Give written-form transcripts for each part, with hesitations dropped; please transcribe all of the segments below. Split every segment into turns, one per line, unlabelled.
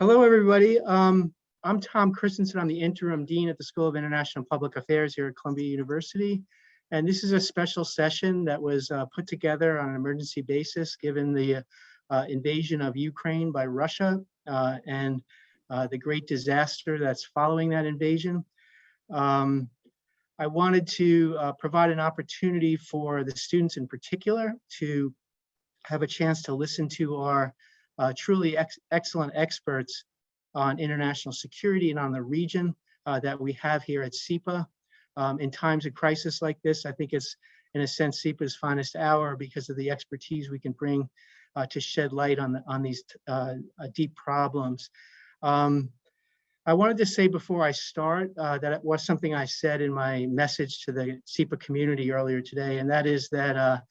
Hello, everybody. I'm Tom Christensen. I'm the interim dean at the School of International Public Affairs here at Columbia University. And this is a special session that was put together on an emergency basis given the invasion of Ukraine by Russia and the great disaster that's following that invasion. I wanted to provide an opportunity for the students in particular to have a chance to listen to our truly excellent experts on international security and on the region that we have here at SIPA. In times of crisis like this, I think it's, in a sense, SIPA's finest hour because of the expertise we can bring to shed light on these deep problems. I wanted to say before I start that it was something I said in my message to the SIPA community earlier today, and that is that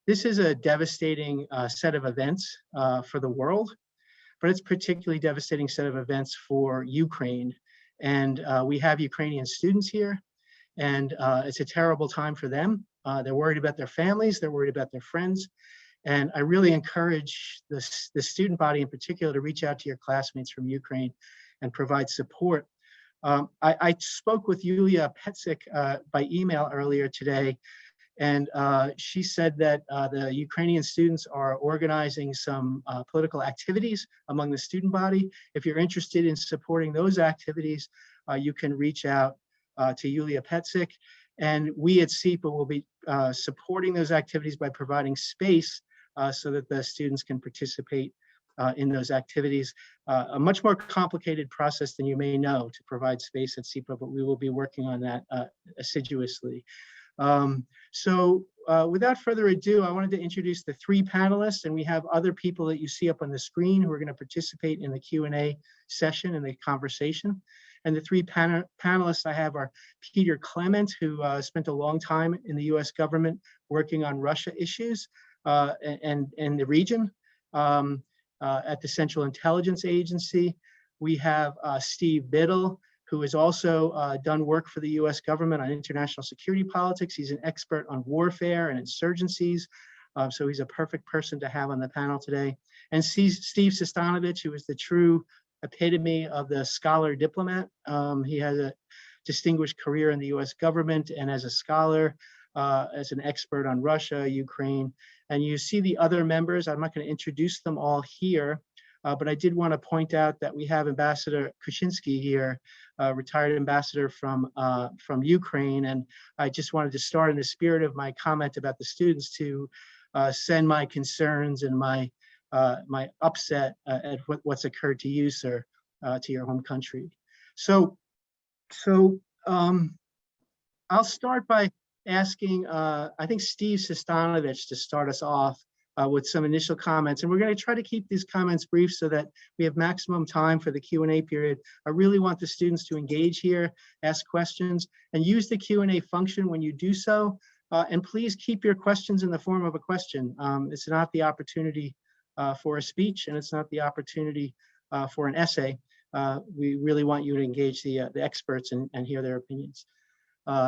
this is a devastating set of events for the world, but it's a particularly devastating set of events for Ukraine. And we have Ukrainian students here, and it's a terrible time for them. They're worried about their families, they're worried about their friends. And I really encourage the student body in particular to reach out to your classmates from Ukraine and provide support. I spoke with Yulia Petzik by email earlier today, and she said that the Ukrainian students are organizing some political activities among the student body. If you're interested in supporting those activities, you can reach out to Yulia Petzik. And we at SIPA will be supporting those activities by providing space so that the students can participate in those activities. A much more complicated process than you may know to provide space at SIPA, but we will be working on that assiduously. Without further ado, I wanted to introduce the three panelists, and we have other people that you see up on the screen who are going to participate in the Q&A session and the conversation. And the three panelists I have are Peter Clement, who spent a long time in the US government working on Russia issues and the region. At the Central Intelligence Agency. We have Steve Biddle, who has also done work for the US government on international security politics. He's an expert on warfare and insurgencies. So he's a perfect person to have on the panel today. And Steve Sestanovich, who is the true epitome of the scholar diplomat. He has a distinguished career in the US government and as a scholar, as an expert on Russia, Ukraine. And you see the other members. I'm not going to introduce them all here, but I did want to point out that we have Ambassador Kuchynskyi here, retired ambassador from Ukraine. And I just wanted to start in the spirit of my comment about the students to send my concerns and my upset at what's occurred to you, sir, to your home country. So I'll start by asking, I think, Steve Sestanovich to start us off with some initial comments. And we're going to try to keep these comments brief so that we have maximum time for the Q&A period. I really want the students to engage here, ask questions, and use the Q&A function when you do so. And please keep your questions in the form of a question. It's not the opportunity for a speech, and it's not the opportunity for an essay. We really want you to engage the experts and hear their opinions.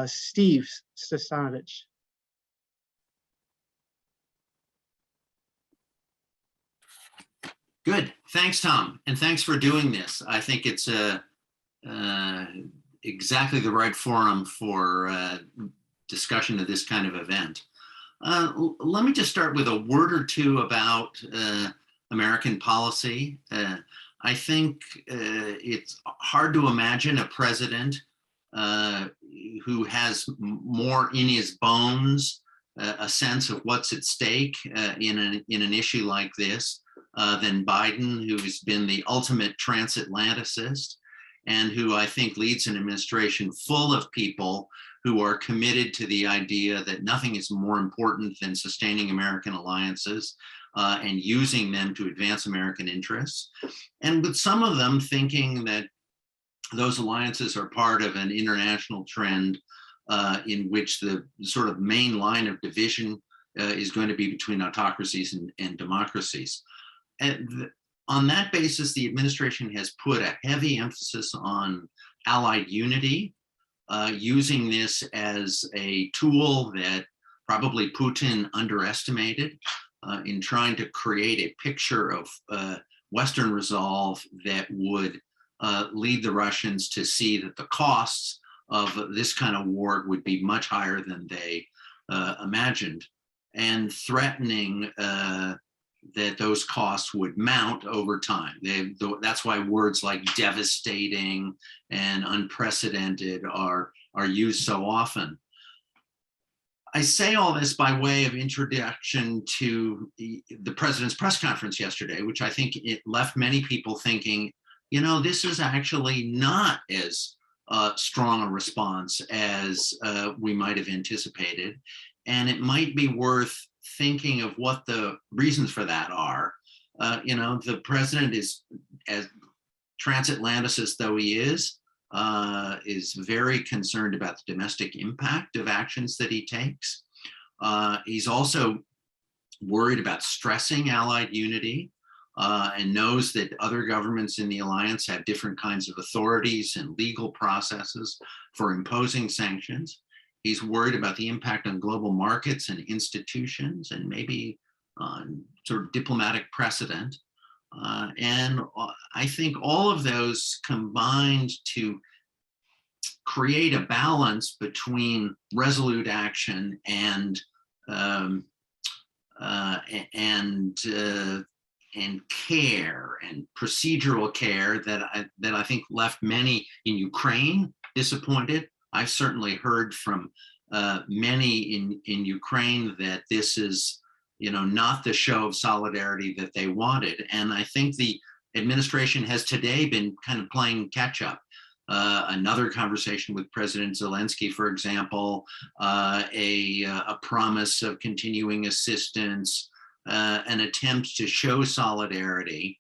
Steve Sestanovich.
Good. Thanks, Tom. And thanks for doing this. I think it's exactly the right forum for discussion of this kind of event. Let me just start with a word or two about American policy. I think it's hard to imagine a president who has more in his bones a sense of what's at stake in an issue like this than Biden, who's been the ultimate transatlanticist and who I think leads an administration full of people who are committed to the idea that nothing is more important than sustaining American alliances and using them to advance American interests. And with some of them thinking that those alliances are part of an international trend in which the sort of main line of division is going to be between autocracies and democracies. And on that basis, the administration has put a heavy emphasis on allied unity, using this as a tool that probably Putin underestimated in trying to create a picture of Western resolve that would lead the Russians to see that the costs of this kind of war would be much higher than they imagined, and threatening that those costs would mount over time. That's why words like devastating and unprecedented are used so often. I say all this by way of introduction to the president's press conference yesterday, which I think it left many people thinking, you know, this is actually not as strong a response as we might have anticipated. And it might be worth thinking of what the reasons for that are. You know, the president is, as transatlanticist though he is very concerned about the domestic impact of actions that he takes. He's also worried about stressing Allied unity and knows that other governments in the alliance have different kinds of authorities and legal processes for imposing sanctions. He's worried about the impact on global markets and institutions and maybe on sort of diplomatic precedent. And I think all of those combined to create a balance between resolute action and care and procedural care that I think left many in Ukraine disappointed. I've certainly heard from many in Ukraine that this is, you know, not the show of solidarity that they wanted. And I think the administration has today been kind of playing catch up. Another conversation with President Zelensky, for example, a promise of continuing assistance, an attempt to show solidarity,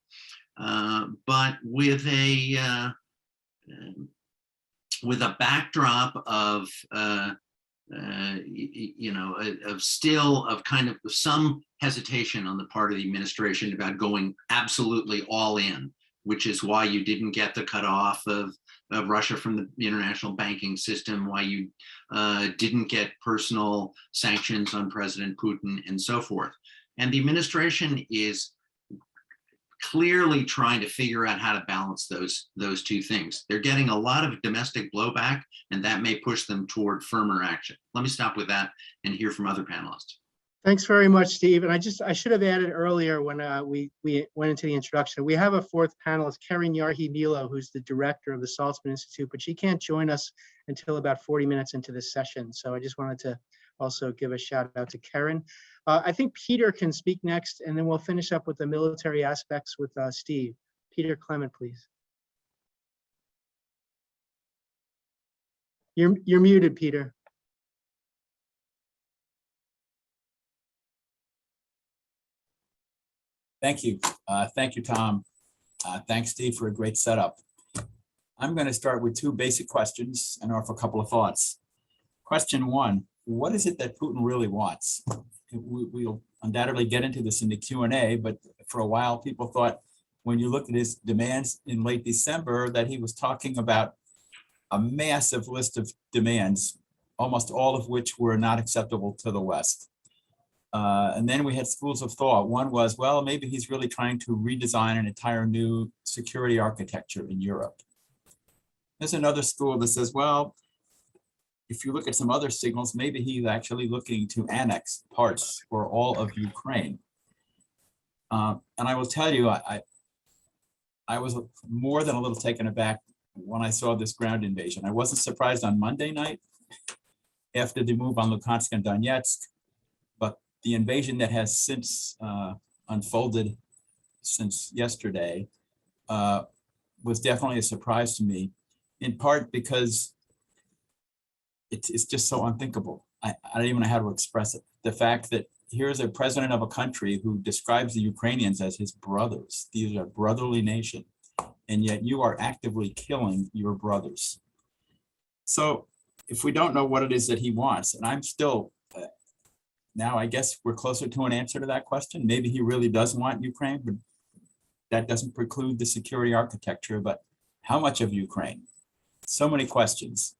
but with a backdrop of kind of some hesitation on the part of the administration about going absolutely all in, which is why you didn't get the cutoff of Russia from the international banking system, why you didn't get personal sanctions on President Putin and so forth. And the administration is clearly trying to figure out how to balance those two things. They're getting a lot of domestic blowback, and that may push them toward firmer action. Let me stop with that and hear from other panelists.
Thanks very much, Steve. And I should have added earlier when we went into the introduction, we have a fourth panelist, Keren Yarhi-Milo, who's the director of the Saltzman Institute, but she can't join us until about 40 minutes into this session. So I just wanted to also give a shout out to Keren. I think Peter can speak next, and then we'll finish up with the military aspects with Steve. Peter Clement, please. You're muted, Peter.
Thank you. Thank you, Tom. Thanks, Steve, for a great setup. I'm going to start with two basic questions and offer a couple of thoughts. Question one, what is it that Putin really wants? We'll undoubtedly get into this in the Q&A, but for a while, people thought when you look at his demands in late December that he was talking about a massive list of demands, almost all of which were not acceptable to the West. And then we had schools of thought. One was, well, maybe he's really trying to redesign an entire new security architecture in Europe. There's another school that says, well, if you look at some other signals, maybe he's actually looking to annex parts or all of Ukraine. And I will tell you, I was more than a little taken aback when I saw this ground invasion. I wasn't surprised on Monday night after the move on Luhansk and Donetsk, but the invasion that has since unfolded since yesterday was definitely a surprise to me, in part because it's just so unthinkable. I don't even know how to express it. The fact that here's a president of a country who describes the Ukrainians as his brothers. These are a brotherly nation, and yet you are actively killing your brothers. So if we don't know what it is that he wants, and I'm still, now I guess we're closer to an answer to that question. Maybe he really does want Ukraine, but that doesn't preclude the security architecture. But how much of Ukraine? So many questions.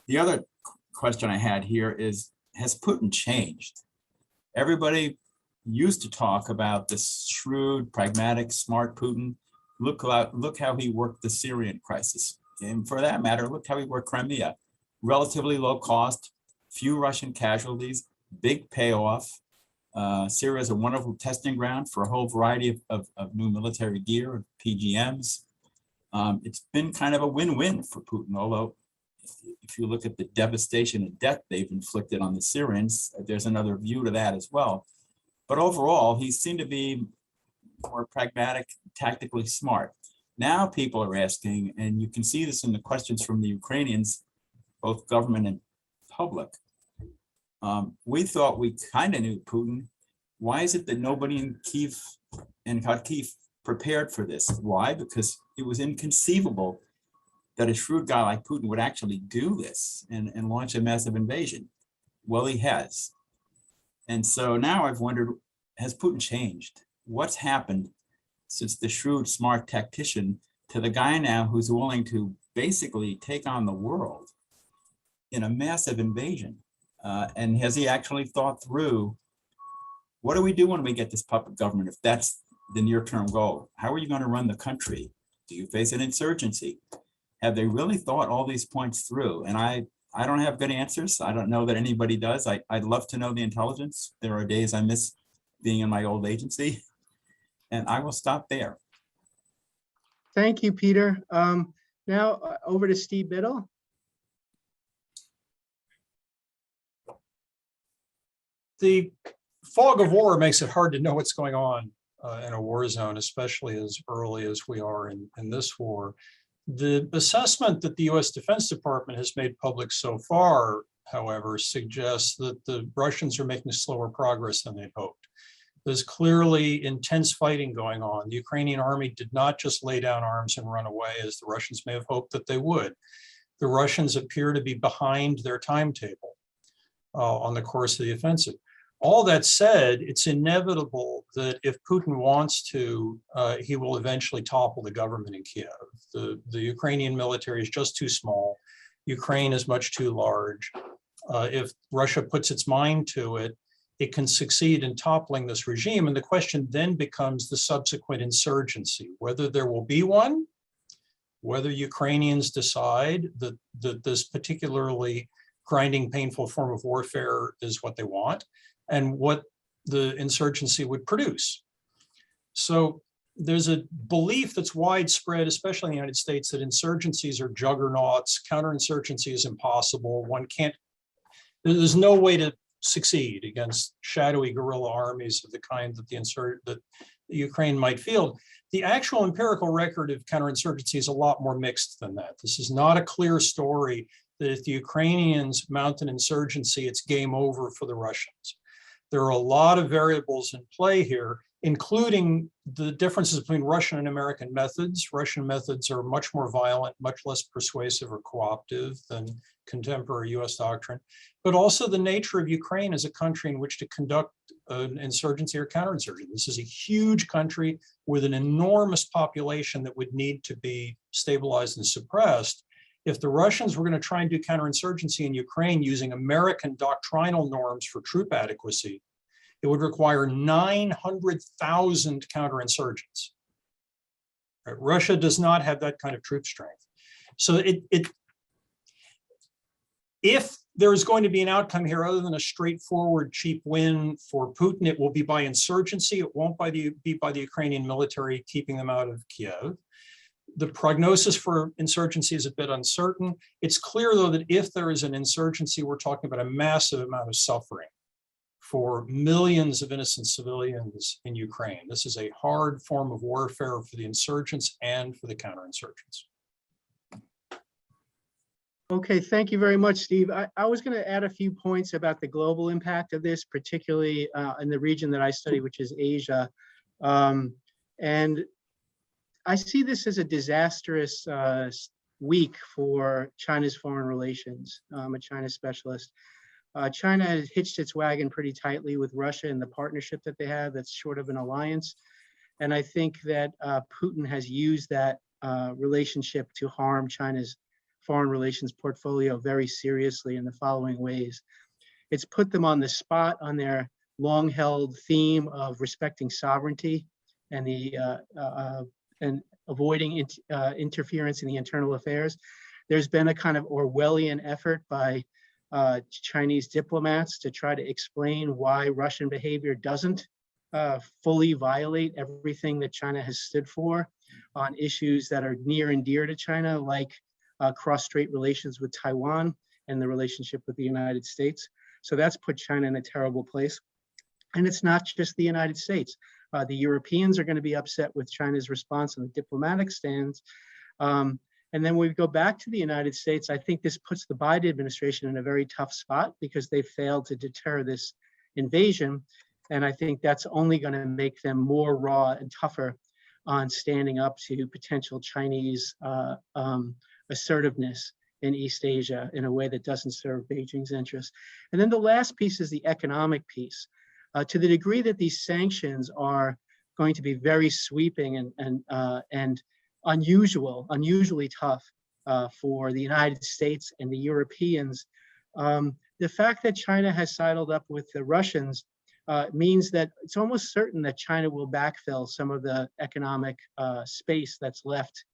The other question I had here is, has Putin changed? Everybody used to talk about this shrewd, pragmatic, smart Putin. Look how he worked the Syrian crisis. And for that matter, look how he worked Crimea. Relatively low cost, few Russian casualties, big payoff. Syria is a wonderful testing ground for a whole variety of new military gear, PGMs. It's been kind of a win-win for Putin, although if you look at the devastation and death they've inflicted on the Syrians, there's another view to that as well. But overall, he seemed to be more pragmatic, tactically smart. Now people are asking, and you can see this in the questions from the Ukrainians, both government and public. We thought we kind of knew Putin. Why is it that nobody in Kyiv and Kharkiv prepared for this? Why? Because it was inconceivable that a shrewd guy like Putin would actually do this and launch a massive invasion. Well, he has. And so now I've wondered, has Putin changed? What's happened since the shrewd, smart tactician to the guy now who's willing to basically take on the world in a massive invasion? And has he actually thought through, what do we do when we get this puppet government, if that's the near-term goal? How are you going to run the country? Do you face an insurgency? Have they really thought all these points through? And I don't have good answers. I don't know that anybody does. I'd love to know the intelligence. There are days I miss being in my old agency. And I will stop there.
Thank you, Peter. Now over to Steve Biddle.
The fog of war makes it hard to know what's going on in a war zone, especially as early as we are in this war. The assessment that the U.S. Defense Department has made public so far, however, suggests that the Russians are making slower progress than they'd hoped. There's clearly intense fighting going on. The Ukrainian army did not just lay down arms and run away, as the Russians may have hoped that they would. The Russians appear to be behind their timetable on the course of the offensive. All that said, it's inevitable that if Putin wants to, he will eventually topple the government in Kiev. The Ukrainian military is just too small. Ukraine is much too large. If Russia puts its mind to it, it can succeed in toppling this regime. And the question then becomes the subsequent insurgency, whether there will be one, whether Ukrainians decide that this particularly grinding, painful form of warfare is what they want, and what the insurgency would produce. So there's a belief that's widespread, especially in the United States, that insurgencies are juggernauts, counterinsurgency is impossible. There's no way to succeed against shadowy guerrilla armies of the kind that the Ukraine might field. The actual empirical record of counterinsurgency is a lot more mixed than that. This is not a clear story that if the Ukrainians mount an insurgency, it's game over for the Russians. There are a lot of variables in play here, including the differences between Russian and American methods. Russian methods are much more violent, much less persuasive or cooperative than contemporary US doctrine, but also the nature of Ukraine as a country in which to conduct an insurgency or counterinsurgency. This is a huge country with an enormous population that would need to be stabilized and suppressed. If the Russians were going to try and do counterinsurgency in Ukraine using American doctrinal norms for troop adequacy, it would require 900,000 counterinsurgents. Right? Russia does not have that kind of troop strength. So if there is going to be an outcome here other than a straightforward cheap win for Putin, it will be by insurgency. It won't be by the Ukrainian military keeping them out of Kiev. The prognosis for insurgency is a bit uncertain. It's clear, though, that if there is an insurgency, we're talking about a massive amount of suffering for millions of innocent civilians in Ukraine. This is a hard form of warfare for the insurgents and for the counterinsurgents.
Okay, thank you very much, Steve. I was going to add a few points about the global impact of this, particularly in the region that I study, which is Asia. And I see this as a disastrous week for China's foreign relations. I'm a China specialist. China has hitched its wagon pretty tightly with Russia and the partnership that they have that's short of an alliance. And I think that Putin has used that relationship to harm China's foreign relations portfolio very seriously in the following ways. It's put them on the spot on their long-held theme of respecting sovereignty and and avoiding interference in the internal affairs. There's been a kind of Orwellian effort by Chinese diplomats to try to explain why Russian behavior doesn't fully violate everything that China has stood for on issues that are near and dear to China, like cross-strait relations with Taiwan and the relationship with the United States. So that's put China in a terrible place. And it's not just the United States. The Europeans are going to be upset with China's response on the diplomatic stands. And then when we go back to the United States, I think this puts the Biden administration in a very tough spot because they failed to deter this invasion. And I think that's only going to make them more raw and tougher on standing up to potential Chinese assertiveness in East Asia in a way that doesn't serve Beijing's interests. And then the last piece is the economic piece. To the degree that these sanctions are going to be very sweeping and unusually tough for the United States and the Europeans, the fact that China has sidled up with the Russians means that it's almost certain that China will backfill some of the economic space that's left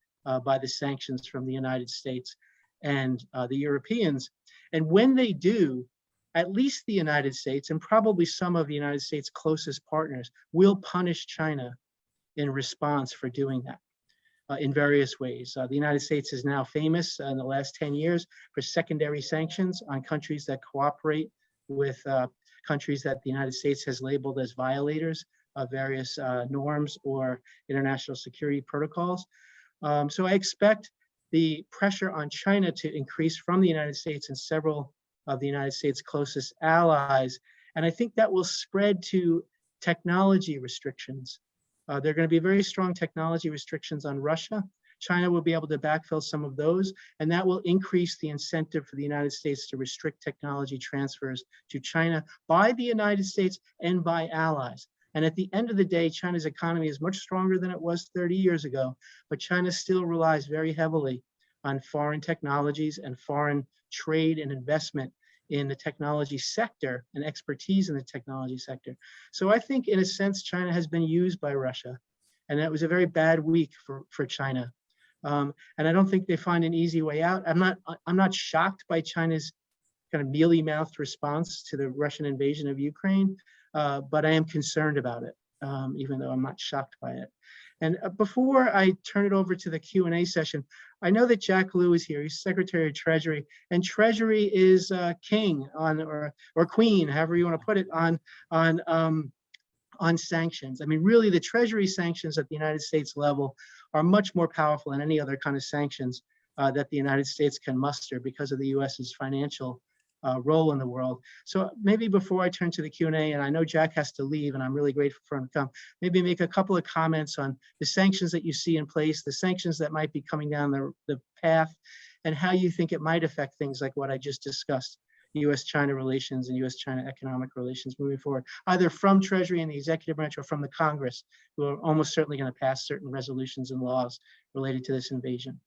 by the sanctions from the United States and the Europeans. And when they do, at least the United States and probably some of the United States' closest partners will punish China in response for doing that in various ways. The United States is now famous in the last 10 years for secondary sanctions on countries that cooperate with countries that the United States has labeled as violators of various norms or international security protocols. So I expect the pressure on China to increase from the United States and several of the United States' closest allies. And I think that will spread to technology restrictions. There are going to be very strong technology restrictions on Russia. China will be able to backfill some of those, and that will increase the incentive for the United States to restrict technology transfers to China by the United States and by allies. And at the end of the day, China's economy is much stronger than it was 30 years ago, but China still relies very heavily on foreign technologies and foreign trade and investment in the technology sector and expertise in the technology sector. So I think in a sense, China has been used by Russia, and that was a very bad week for China. And I don't think they find an easy way out. I'm not shocked by China's kind of mealy-mouthed response to the Russian invasion of Ukraine, but I am concerned about it, even though I'm not shocked by it. And before I turn it over to the Q&A session, I know that Jack Lew is here. He's Secretary of Treasury, and Treasury is king on or queen, however you want to put it, on sanctions. I mean, really, the Treasury sanctions at the United States level are much more powerful than any other kind of sanctions that the United States can muster because of the U.S.'s financial role in the world. So maybe before I turn to the Q&A, and I know Jack has to leave and I'm really grateful for him to come, maybe make a couple of comments on the sanctions that you see in place, the sanctions that might be coming down the path, and how you think it might affect things like what I just discussed, U.S.-China relations and U.S.-China economic relations moving forward, either from Treasury and the executive branch or from the Congress, who are almost certainly going to pass certain resolutions and laws related to this invasion.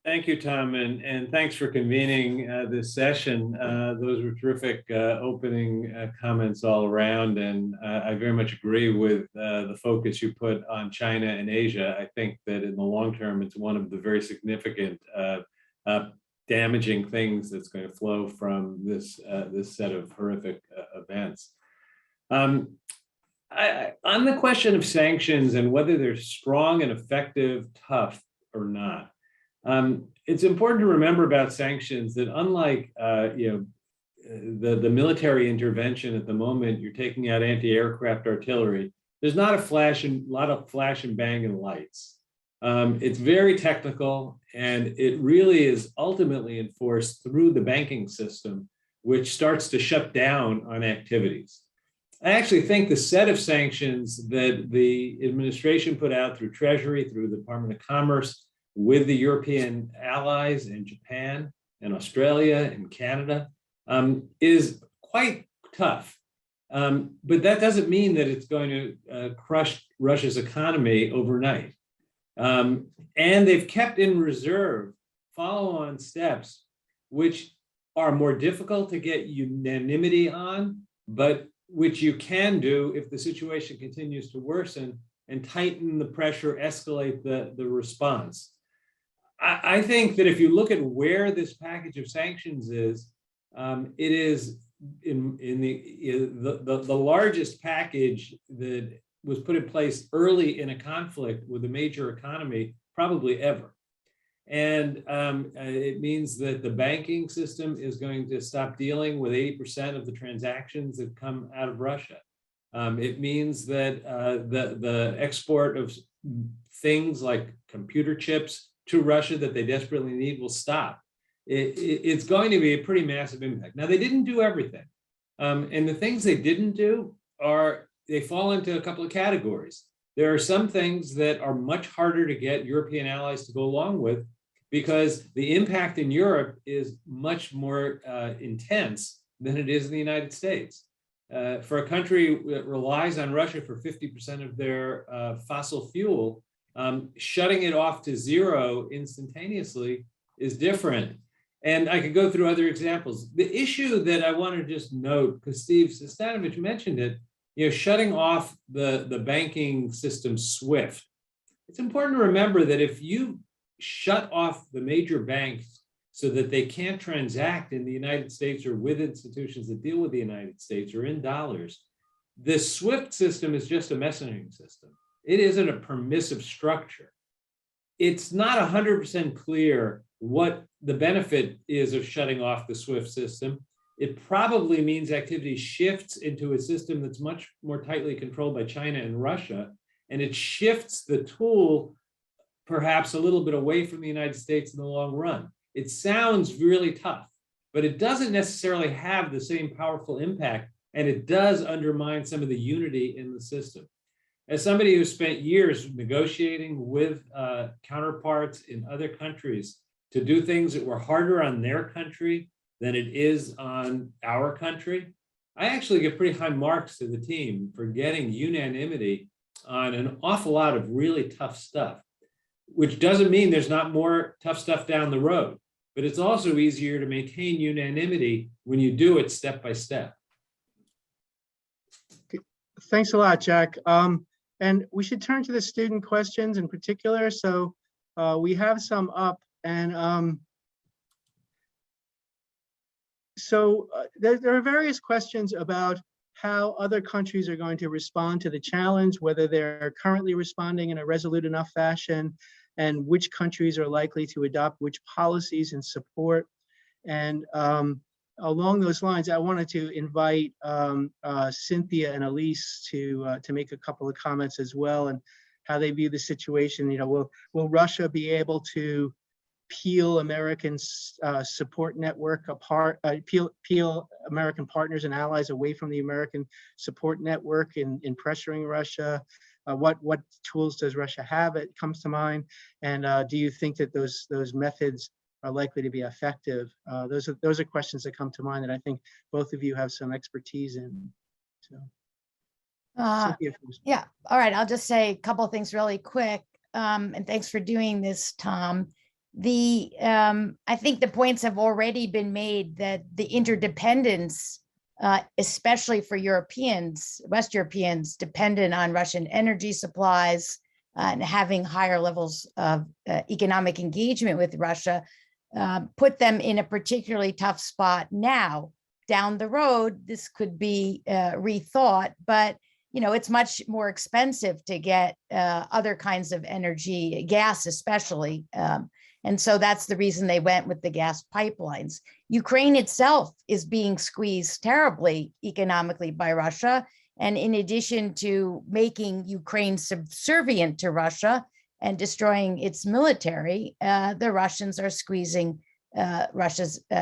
Thank you, Tom, and thanks for convening this session. Those were terrific opening comments all around, and I very much agree with the focus you put on China and Asia. I think that in the long term, it's one of the very significant damaging things that's going to flow from this set of horrific events. On the question of sanctions and whether they're strong and effective, tough or not, it's important to remember about sanctions that unlike the military intervention at the moment, you're taking out anti-aircraft artillery. There's not a lot of flash and bang and lights. It's very technical, and it really is ultimately enforced through the banking system, which starts to shut down on activities. I actually think the set of sanctions that the administration put out through Treasury, through the Department of Commerce, with the European allies in Japan and Australia and Canada is quite tough. But that doesn't mean that it's going to crush Russia's economy overnight. And they've kept in reserve follow-on steps, which are more difficult to get unanimity on, but which you can do if the situation continues to worsen, and tighten the pressure, escalate the response. I think that if you look at where this package of sanctions is, it is in the largest package that was put in place early in a conflict with a major economy probably ever. And it means that the banking system is going to stop dealing with 80% of the transactions that come out of Russia. It means that the export of things like computer chips to Russia that they desperately need will stop. It's going to be a pretty massive impact. Now, they didn't do everything. And the things they didn't do they fall into a couple of categories. There are some things that are much harder to get European allies to go along with because the impact in Europe is much more intense than it is in the United States. For a country that relies on Russia for 50% of their fossil fuel, shutting it off to zero instantaneously is different. And I could go through other examples. The issue that I want to just note, because Steve Sestanovich mentioned it, shutting off the banking system SWIFT. It's important to remember that if you shut off the major banks so that they can't transact in the United States or with institutions that deal with the United States or in dollars, the SWIFT system is just a messaging system. It isn't a permissive structure. It's not 100% clear what the benefit is of shutting off the SWIFT system. It probably means activity shifts into a system that's much more tightly controlled by China and Russia, and it shifts the tool perhaps a little bit away from the United States in the long run. It sounds really tough, but it doesn't necessarily have the same powerful impact, and it does undermine some of the unity in the system. As somebody who spent years negotiating with counterparts in other countries to do things that were harder on their country than it is on our country, I actually give pretty high marks to the team for getting unanimity on an awful lot of really tough stuff, which doesn't mean there's not more tough stuff down the road, but it's also easier to maintain unanimity when you do it step by step.
Thanks a lot, Jack. And we should turn to the student questions in particular. So we have some up, and there are various questions about how other countries are going to respond to the challenge, whether they're currently responding in a resolute enough fashion, and which countries are likely to adopt which policies and support. And along those lines, I wanted to invite Cynthia and Elise to make a couple of comments as well, and how they view the situation. Will Russia be able to peel American support network apart, peel American partners and allies away from the American support network in pressuring Russia? What tools does Russia have? It comes to mind. And do you think that those methods are likely to be effective? Those are questions that come to mind that I think both of you have some expertise in. So,
yeah, all right, I'll just say a couple of things really quick. And thanks for doing this, Tom. I think the points have already been made that the interdependence, especially for Europeans, West Europeans, dependent on Russian energy supplies and having higher levels of economic engagement with Russia, put them in a particularly tough spot now. Down the road, this could be rethought, but it's much more expensive to get other kinds of energy, gas especially. And so that's the reason they went with the gas pipelines. Ukraine itself is being squeezed terribly economically by Russia. And in addition to making Ukraine subservient to Russia and destroying its military, the Russians are squeezing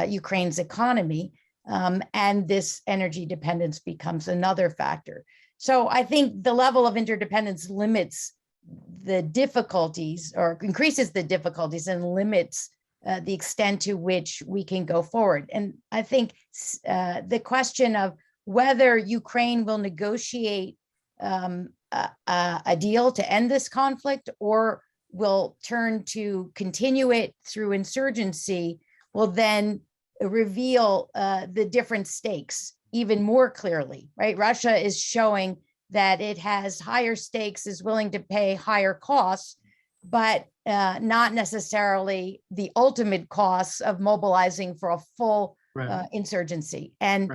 Ukraine's economy. And this energy dependence becomes another factor. So I think the level of interdependence limits the difficulties, or increases the difficulties and limits the extent to which we can go forward. And I think the question of whether Ukraine will negotiate a deal to end this conflict or will turn to continue it through insurgency will then reveal the different stakes. even more clearly, right? Russia is showing that it has higher stakes, is willing to pay higher costs, but not necessarily the ultimate costs of mobilizing for a full insurgency. And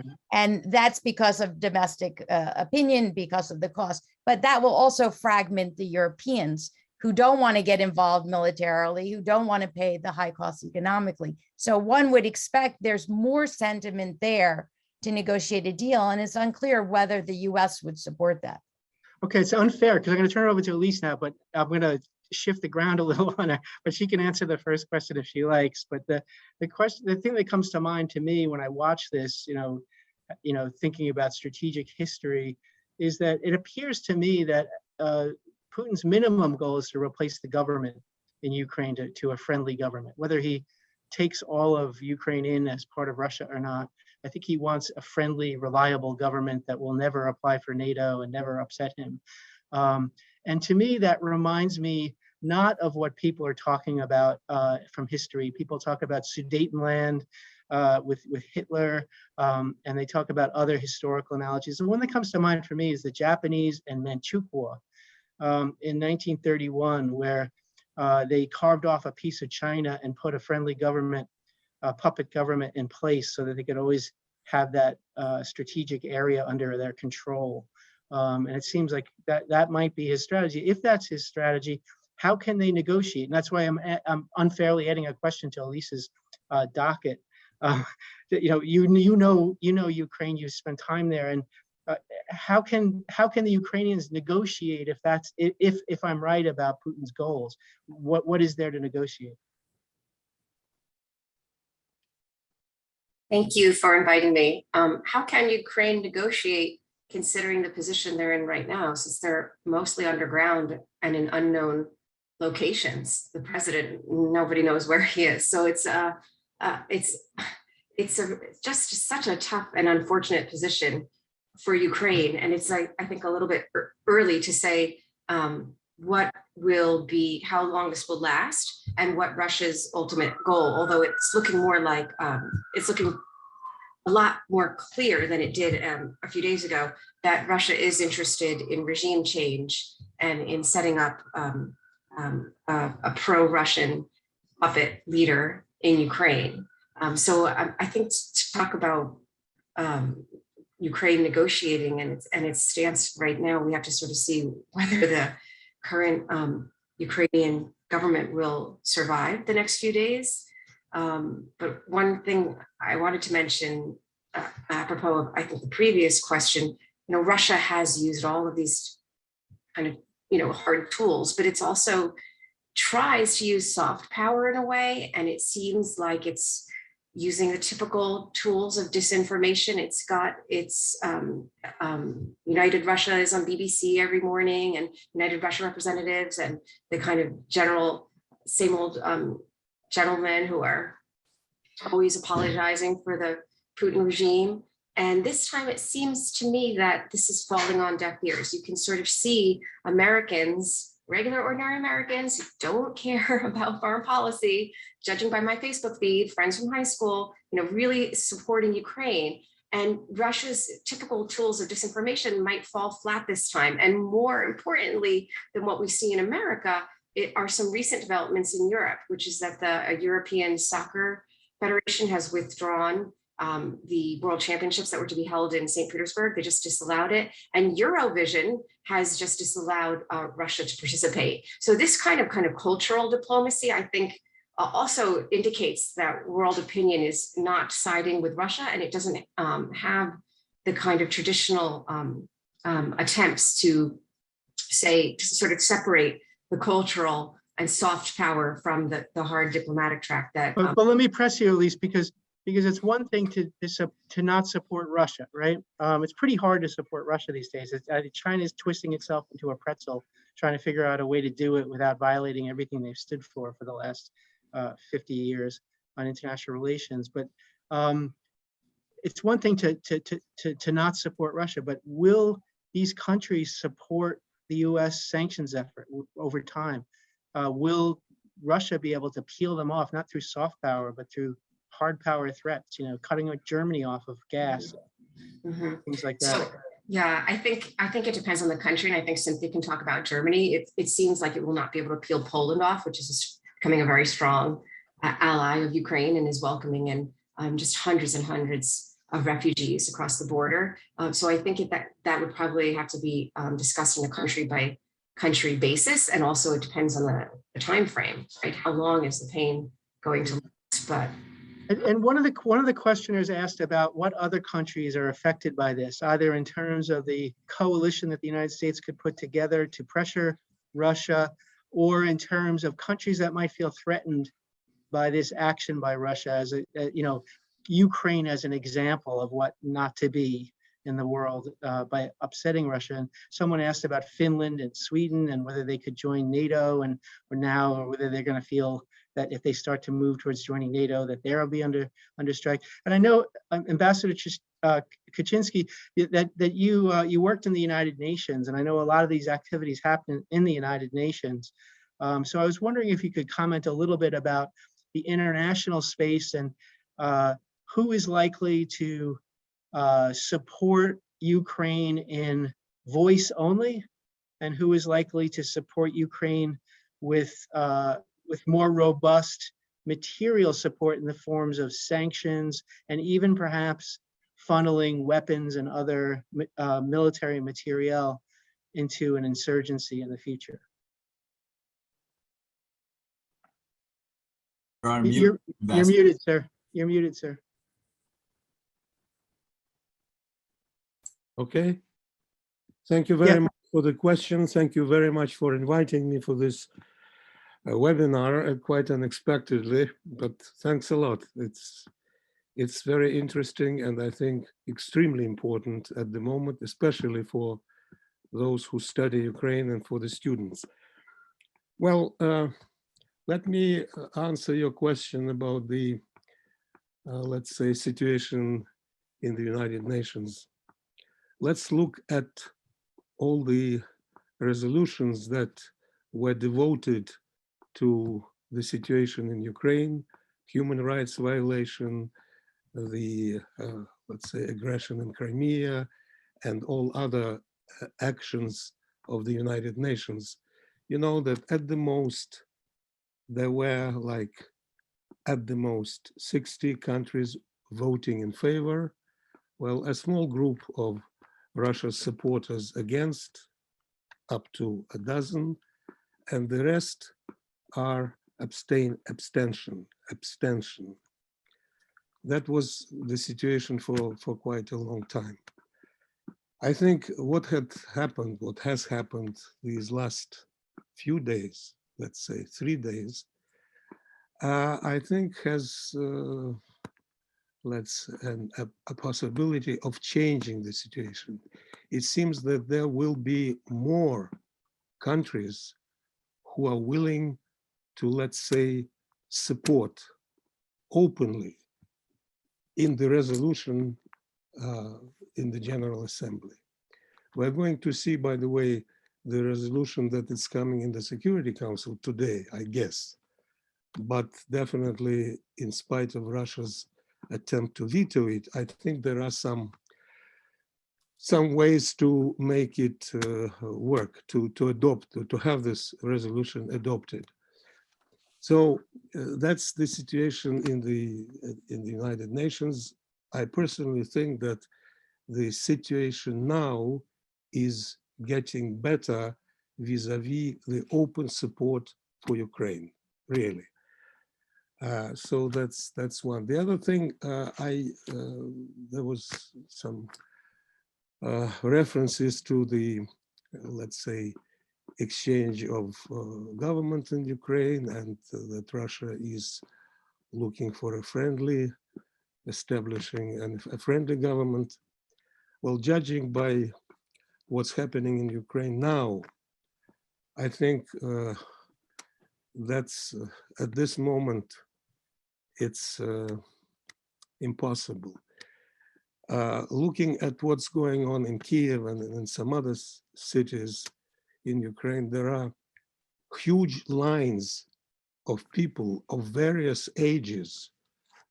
that's because of domestic opinion, because of the cost. But that will also fragment the Europeans who don't want to get involved militarily, who don't want to pay the high costs economically. So one would expect there's more sentiment there to negotiate a deal, and it's unclear whether the US would support that.
Okay, it's unfair because I'm going to turn it over to Elise now, but I'm going to shift the ground a little on her, but she can answer the first question if she likes. But the thing that comes to mind to me when I watch this, thinking about strategic history, is that it appears to me that Putin's minimum goal is to replace the government in Ukraine to a friendly government, whether he takes all of Ukraine in as part of Russia or not. I think he wants a friendly, reliable government that will never apply for NATO and never upset him. And to me, that reminds me not of what people are talking about from history. People talk about Sudetenland with Hitler, and they talk about other historical analogies. And one that comes to mind for me is the Japanese and Manchukuo War in 1931, where they carved off a piece of China and put a friendly government, puppet government in place so that they could always have that strategic area under their control. And it seems like that might be his strategy. If that's his strategy, how can they negotiate? And that's why I'm unfairly adding a question to Elise's docket. You know Ukraine. You spent time there, and how can the Ukrainians negotiate if I'm right about Putin's goals? What is there to negotiate?
Thank you for inviting me. How can Ukraine negotiate considering the position they're in right now, since they're mostly underground and in unknown locations? The president, nobody knows where he is. So it's just such a tough and unfortunate position for Ukraine. And it's I think a little bit early to say what will be, how long this will last and what Russia's ultimate goal, although it's looking more like, it's looking a lot more clear than it did a few days ago, that Russia is interested in regime change and in setting up a pro-Russian puppet leader in Ukraine. So I think to talk about Ukraine negotiating and its stance right now, we have to sort of see whether the current Ukrainian government will survive the next few days. But one thing I wanted to mention, apropos of, I think, the previous question, Russia has used all of these kind of, hard tools, but it's also tries to use soft power in a way. And it seems like it's using the typical tools of disinformation. It's got its United Russia is on BBC every morning, and United Russia representatives and the kind of same old gentlemen who are always apologizing for the Putin regime. And this time it seems to me that this is falling on deaf ears. You can sort of see Americans, regular ordinary Americans who don't care about foreign policy, judging by my Facebook feed, friends from high school, really supporting Ukraine. And Russia's typical tools of disinformation might fall flat this time. And more importantly than what we see in America, it are some recent developments in Europe, which is that the European Soccer Federation has withdrawn the World Championships that were to be held in St. Petersburg. They just disallowed it. And Eurovision has just disallowed Russia to participate. So this kind of cultural diplomacy, I think, also indicates that world opinion is not siding with Russia, and it doesn't have the kind of traditional attempts to sort of separate the cultural and soft power from the hard diplomatic track that.
But let me press you, Elise, because it's one thing to not support Russia, right? It's pretty hard to support Russia these days. China is twisting itself into a pretzel, trying to figure out a way to do it without violating everything they've stood for the last 50 years on international relations. But it's one thing to not support Russia, but will these countries support the US sanctions effort over time? Will Russia be able to peel them off, not through soft power, but through hard power threats, cutting Germany off of gas
Mhm.
things like that.
So, yeah, I think it depends on the country, and I think Cynthia can talk about Germany. It seems like it will not be able to peel Poland off, which is becoming a very strong ally of Ukraine and is welcoming in just hundreds and hundreds of refugees across the border. So I think that would probably have to be discussed on a country by country basis, and also it depends on the time frame, right? How long is the pain going to last? But
And one of the questioners asked about what other countries are affected by this, either in terms of the coalition that the United States could put together to pressure Russia, or in terms of countries that might feel threatened by this action by Russia, as Ukraine as an example of what not to be in the world by upsetting Russia. And someone asked about Finland and Sweden and whether they could join NATO, or whether they're going to feel that if they start to move towards joining NATO, that they'll be under strike. And I know, Ambassador Kuchynskyi, that you worked in the United Nations, and I know a lot of these activities happen in the United Nations. So I was wondering if you could comment a little bit about the international space and who is likely to support Ukraine in voice only, and who is likely to support Ukraine with more robust material support in the forms of sanctions, and even perhaps funneling weapons and other military materiel into an insurgency in the future. You're muted, sir. You're muted, sir.
Okay. Thank you very much for the question. Thank you very much for inviting me for this webinar, quite unexpectedly, but thanks a lot. It's very interesting, and I think extremely important at the moment, especially for those who study Ukraine and for the students. Well, let me answer your question about the, let's say, situation in the United Nations. Let's look at all the resolutions that were devoted to the situation in Ukraine, human rights violation, the, let's say, aggression in Crimea, and all other actions of the United Nations. You know that at the most, there were at the most 60 countries voting in favor. Well, a small group of Russia's supporters against, up to a dozen, and the rest are abstention. That was the situation for quite a long time. I think what has happened these last few days, let's say 3 days, I think has a possibility of changing the situation. It seems that there will be more countries who are willing to, let's say, support openly in the resolution in the General Assembly. We're going to see, by the way, the resolution that is coming in the Security Council today, I guess. But definitely, in spite of Russia's attempt to veto it, I think there are some ways to make it work, to have this resolution adopted. So that's the situation in the United Nations. I personally think that the situation now is getting better vis-a-vis the open support for Ukraine, really. So that's one. The other thing, there was some references to the, let's say, exchange of government in Ukraine, and that Russia is looking for establishing a friendly government. Well, judging by what's happening in Ukraine now, I think that's at this moment, it's impossible. Looking at what's going on in Kiev and in some other cities in Ukraine, there are huge lines of people of various ages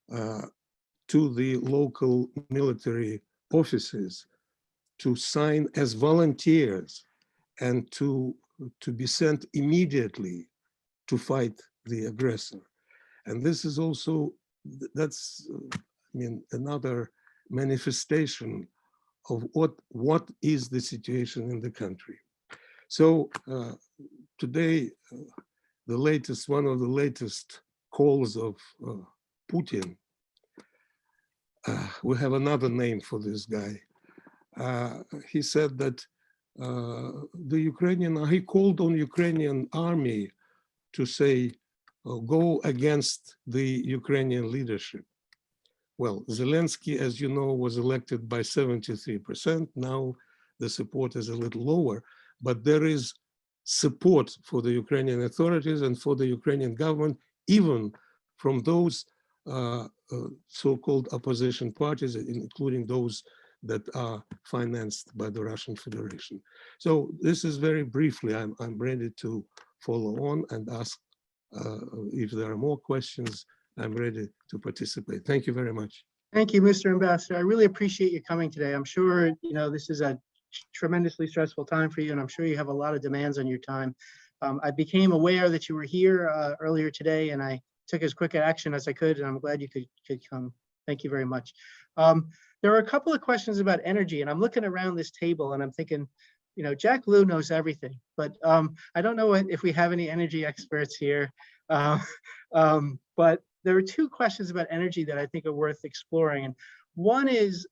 to the local military officers to sign as volunteers and to be sent immediately to fight the aggressor. And this is also, that's, I mean, another manifestation of what is the situation in the country. So today, one of the latest calls of Putin, we have another name for this guy. He said that he called on Ukrainian army to say, go against the Ukrainian leadership. Well, Zelensky, as you know, was elected by 73%. Now the support is a little lower, but there is support for the Ukrainian authorities and for the Ukrainian government, even from those so-called opposition parties, including those that are financed by the Russian Federation. So this is very briefly, I'm ready to follow on and ask if there are more questions. I'm ready to participate. Thank you very much.
Thank you, Mr. Ambassador. I really appreciate you coming today. I'm sure, this is a tremendously stressful time for you, and I'm sure you have a lot of demands on your time. I became aware that you were here earlier today, and I took as quick action as I could, and I'm glad you could come. Thank you very much. There are a couple of questions about energy, and I'm looking around this table and I'm thinking, Jack Lew knows everything, but I don't know if we have any energy experts here. But there are two questions about energy that I think are worth exploring. And one is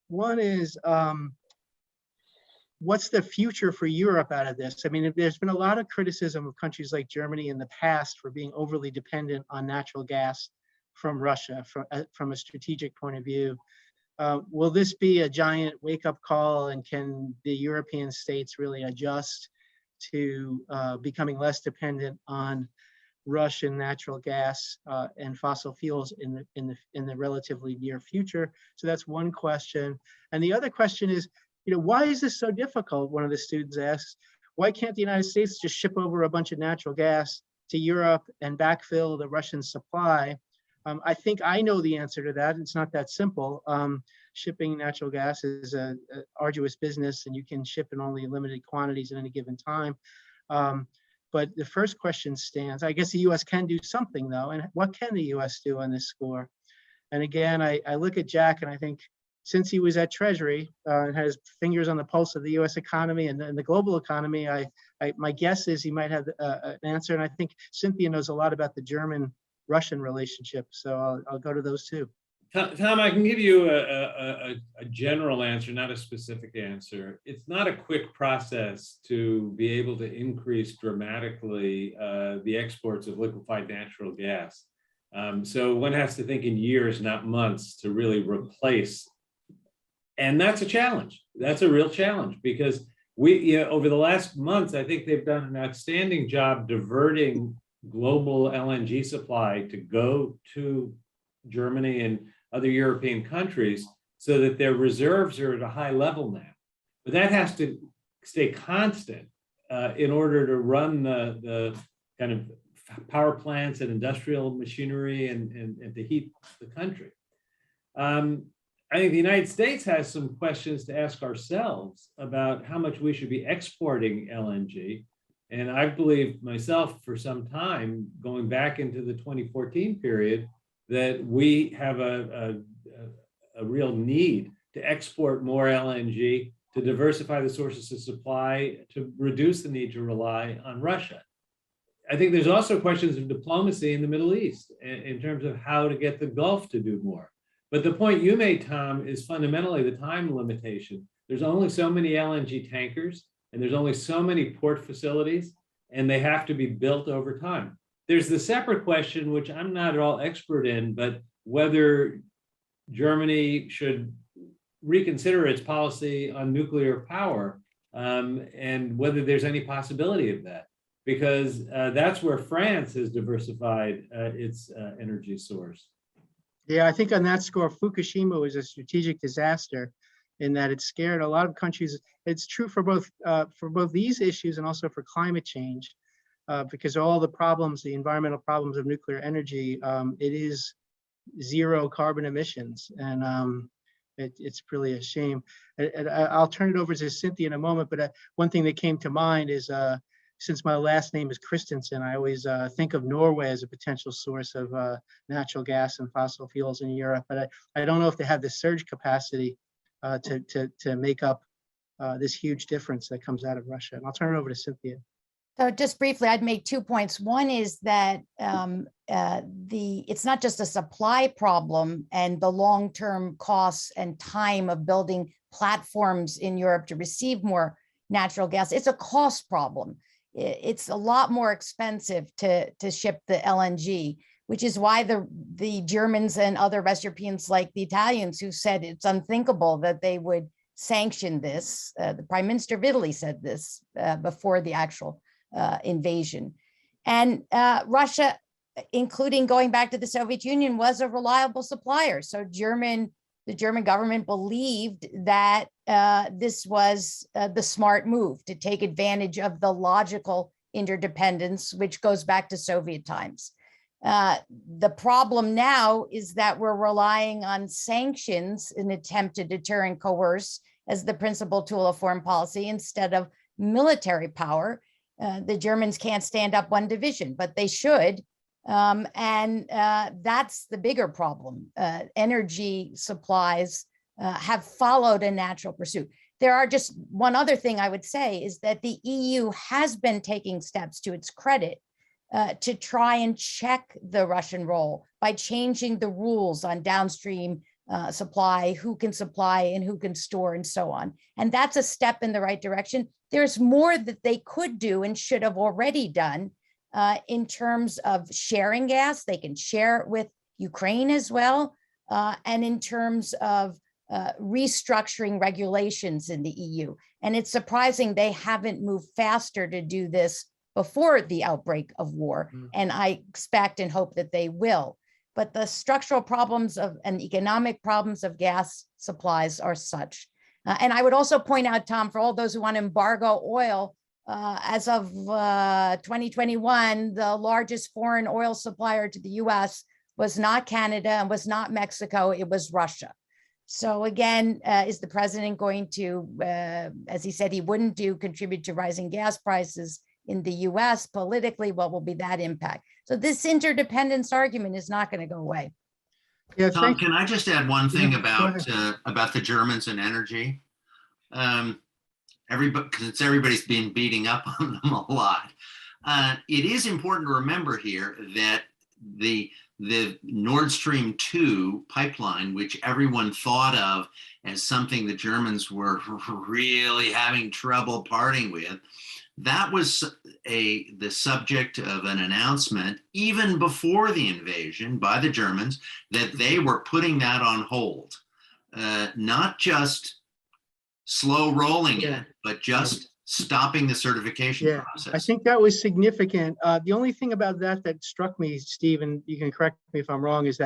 what's the future for Europe out of this? I mean, there's been a lot of criticism of countries like Germany in the past for being overly dependent on natural gas from Russia from a strategic point of view. Will this be a giant wake-up call, and can the European states really adjust to becoming less dependent on Russian natural gas and fossil fuels in the relatively near future? So that's one question. And the other question is, why is this so difficult? One of the students asks, why can't the United States just ship over a bunch of natural gas to Europe and backfill the Russian supply? I think I know the answer to that. It's not that simple. Shipping natural gas is an arduous business, and you can ship in only limited quantities at any given time. But the first question stands. I guess the U.S. can do something, though. And what can the U.S. do on this score? And again, I look at Jack, and I think since he was at Treasury and had his fingers on the pulse of the U.S. economy and the global economy, my guess is he might have an answer. And I think Cynthia knows a lot about the German-Russian relationship. So I'll go to those two.
Tom, I can give you a general answer, not a specific answer. It's not a quick process to be able to increase dramatically the exports of liquefied natural gas. So one has to think in years, not months, to really replace. And that's a challenge. That's a real challenge, because over the last months, I think they've done an outstanding job diverting global LNG supply to go to Germany and other European countries so that their reserves are at a high level now. But that has to stay constant in order to run the kind of power plants and industrial machinery and to heat the country. I think the United States has some questions to ask ourselves about how much we should be exporting LNG. And I've believed myself for some time, going back into the 2014 period, that we have a real need to export more LNG, to diversify the sources of supply, to reduce the need to rely on Russia. I think there's also questions of diplomacy in the Middle East in terms of how to get the Gulf to do more. But the point you made, Tom, is fundamentally the time limitation. There's only so many LNG tankers, and there's only so many port facilities, and they have to be built over time. There's the separate question, which I'm not at all expert in, but whether Germany should reconsider its policy on nuclear power and whether there's any possibility of that, because that's where France has diversified its energy source.
Yeah, I think on that score, Fukushima was a strategic disaster in that it scared a lot of countries. It's true for both these issues and also for climate change, because all the problems, the environmental problems of nuclear energy, it is zero carbon emissions. And It's really a shame. And I'll turn it over to Cynthia in a moment, but one thing that came to mind is since my last name is Christensen, I always think of Norway as a potential source of natural gas and fossil fuels in Europe, but I don't know if they have the surge capacity to make up this huge difference that comes out of Russia. And I'll turn it over to Cynthia.
So just briefly, I'd make 2 points. One is that it's not just a supply problem and the long-term costs and time of building platforms in Europe to receive more natural gas. It's a cost problem. It's a lot more expensive to ship the LNG, which is why the Germans and other West Europeans, like the Italians, who said it's unthinkable that they would sanction this. The Prime Minister Biddle said this before the actual invasion. And Russia, including going back to the Soviet Union, was a reliable supplier. So the German government believed that this was the smart move to take advantage of the logical interdependence, which goes back to Soviet times. The problem now is that we're relying on sanctions, an attempt to deter and coerce, as the principal tool of foreign policy instead of military power. The Germans can't stand up one division, but they should. That's the bigger problem. Energy supplies have followed a natural pursuit. There are just one other thing I would say is that the EU has been taking steps to its credit to try and check the Russian role by changing the rules on downstream supply, who can supply and who can store and so on. And that's a step in the right direction. There's more that they could do and should have already done in terms of sharing gas. They can share it with Ukraine as well. And in terms of restructuring regulations in the EU. And it's surprising they haven't moved faster to do this before the outbreak of war. And I expect and hope that they will. But the structural problems and economic problems of gas supplies are such. And I would also point out, Tom, for all those who want to embargo oil, as of 2021, the largest foreign oil supplier to the US was not Canada and was not Mexico, it was Russia. So again, is the president going to, as he said he wouldn't do, contribute to rising gas prices in the US politically? What will be that impact? So this interdependence argument is not going to go away.
Yeah,
Tom, can I just add one thing about the Germans and energy? Because everybody's been beating up on them a lot. It is important to remember here that the Nordstrom 2 pipeline, which everyone thought of as something the Germans were really having trouble parting with, that was the subject of an announcement even before the invasion by the Germans that they were putting that on hold, not just slow rolling it, but just stopping the certification process.
I think that was significant. The only thing about that struck me, Steve, and you can correct me if I'm wrong, is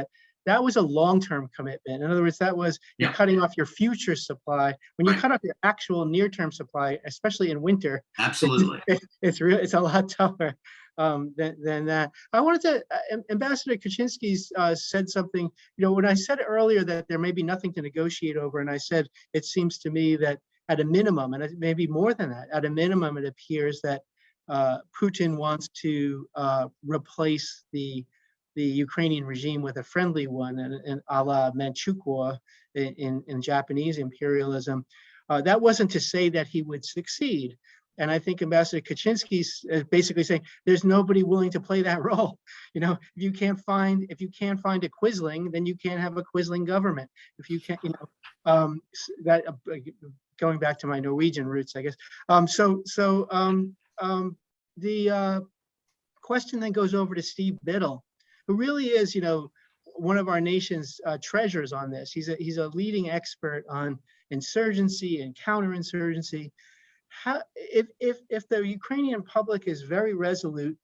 that was a long-term commitment. In other words, that was you're cutting off your future supply. When you cut off your actual near-term supply, especially in winter,
absolutely,
it's a lot tougher than that. I wanted to, Ambassador Kuchynskyi said something, when I said earlier that there may be nothing to negotiate over, and I said, it seems to me that at a minimum, and maybe more than that, at a minimum, it appears that Putin wants to replace the Ukrainian regime with a friendly one, and a la Manchukuo in Japanese imperialism. That wasn't to say that he would succeed. And I think Ambassador Kuchynskyi is basically saying there's nobody willing to play that role. If you can't find a Quisling, then you can't have a Quisling government. If you can't, that going back to my Norwegian roots, I guess. The question then goes over to Steve Biddle, who really is, one of our nation's treasures on this. He's a leading expert on insurgency and counterinsurgency. If the Ukrainian public is very resolute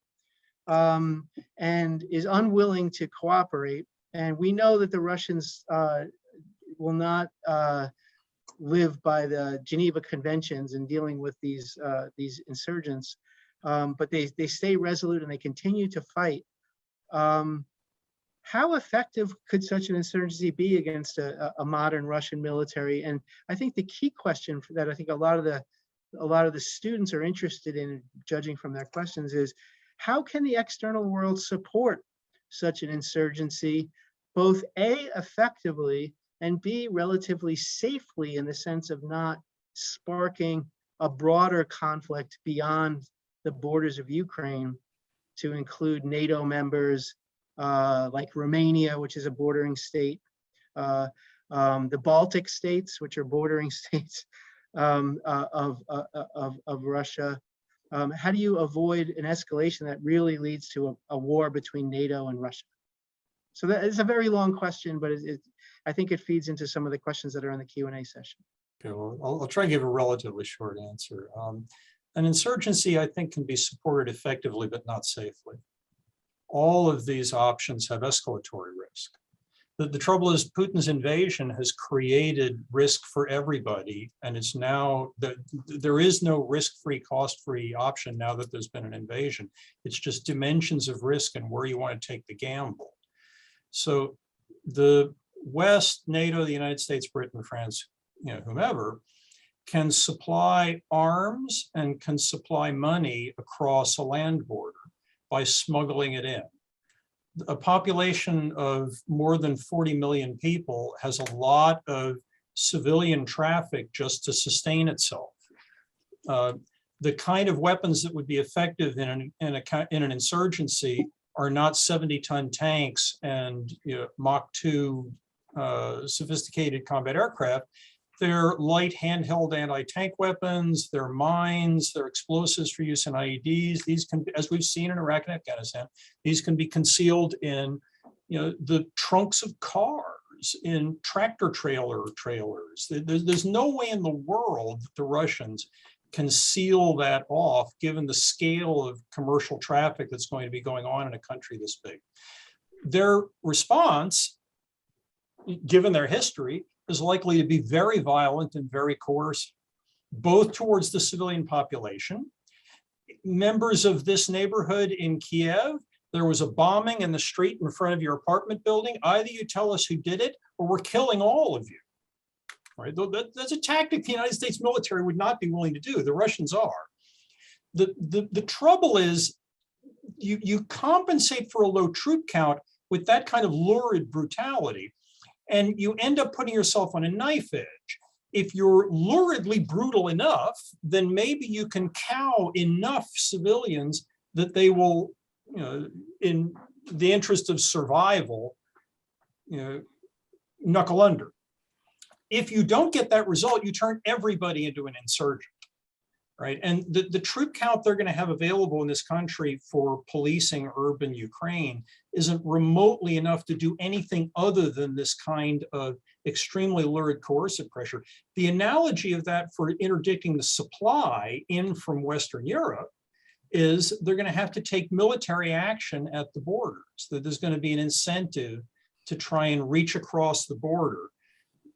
and is unwilling to cooperate, and we know that the Russians will not live by the Geneva Conventions in dealing with these insurgents, but they stay resolute and they continue to fight. how effective could such an insurgency be against a modern Russian military? And I think the key question that I think a lot of the students are interested in, judging from their questions, is how can the external world support such an insurgency, both A, effectively, and B, relatively safely, in the sense of not sparking a broader conflict beyond the borders of Ukraine to include NATO members like Romania, which is a bordering state, the Baltic states, which are bordering states of Russia. How do you avoid an escalation that really leads to a war between NATO and Russia? So that is a very long question, but I think it feeds into some of the questions that are in the Q&A session.
Okay, well, I'll try and give a relatively short answer. An insurgency, I think, can be supported effectively, but not safely. All of these options have escalatory risk. The trouble is Putin's invasion has created risk for everybody, and it's now that there is no risk-free, cost-free option now that there's been an invasion. It's just dimensions of risk and where you want to take the gamble. So the West, NATO, the United States, Britain, France, whomever, can supply arms and can supply money across a land border by smuggling it in. A population of more than 40 million people has a lot of civilian traffic just to sustain itself. The kind of weapons that would be effective in an insurgency are not 70-ton tanks and Mach 2 sophisticated combat aircraft. They're light handheld anti-tank weapons, they're mines, they're explosives for use in IEDs. These can, as we've seen in Iraq and Afghanistan, these can be concealed in the trunks of cars, in tractor trailers. There's no way in the world that the Russians can seal that off, given the scale of commercial traffic that's going to be going on in a country this big. Their response, given their history, is likely to be very violent and very coercive, both towards the civilian population. Members of this neighborhood in Kiev, there was a bombing in the street in front of your apartment building. Either you tell us who did it, or we're killing all of you. Right? That's a tactic the United States military would not be willing to do. The Russians are. The trouble is, you compensate for a low troop count with that kind of lurid brutality, and you end up putting yourself on a knife edge. If you're luridly brutal enough, then maybe you can cow enough civilians that they will, in the interest of survival, knuckle under. If you don't get that result, you turn everybody into an insurgent, right? And the troop count they're going to have available in this country for policing urban Ukraine isn't remotely enough to do anything other than this kind of extremely lurid coercive pressure. The analogy of that for interdicting the supply in from Western Europe is they're going to have to take military action at the borders, that there's going to be an incentive to try and reach across the border,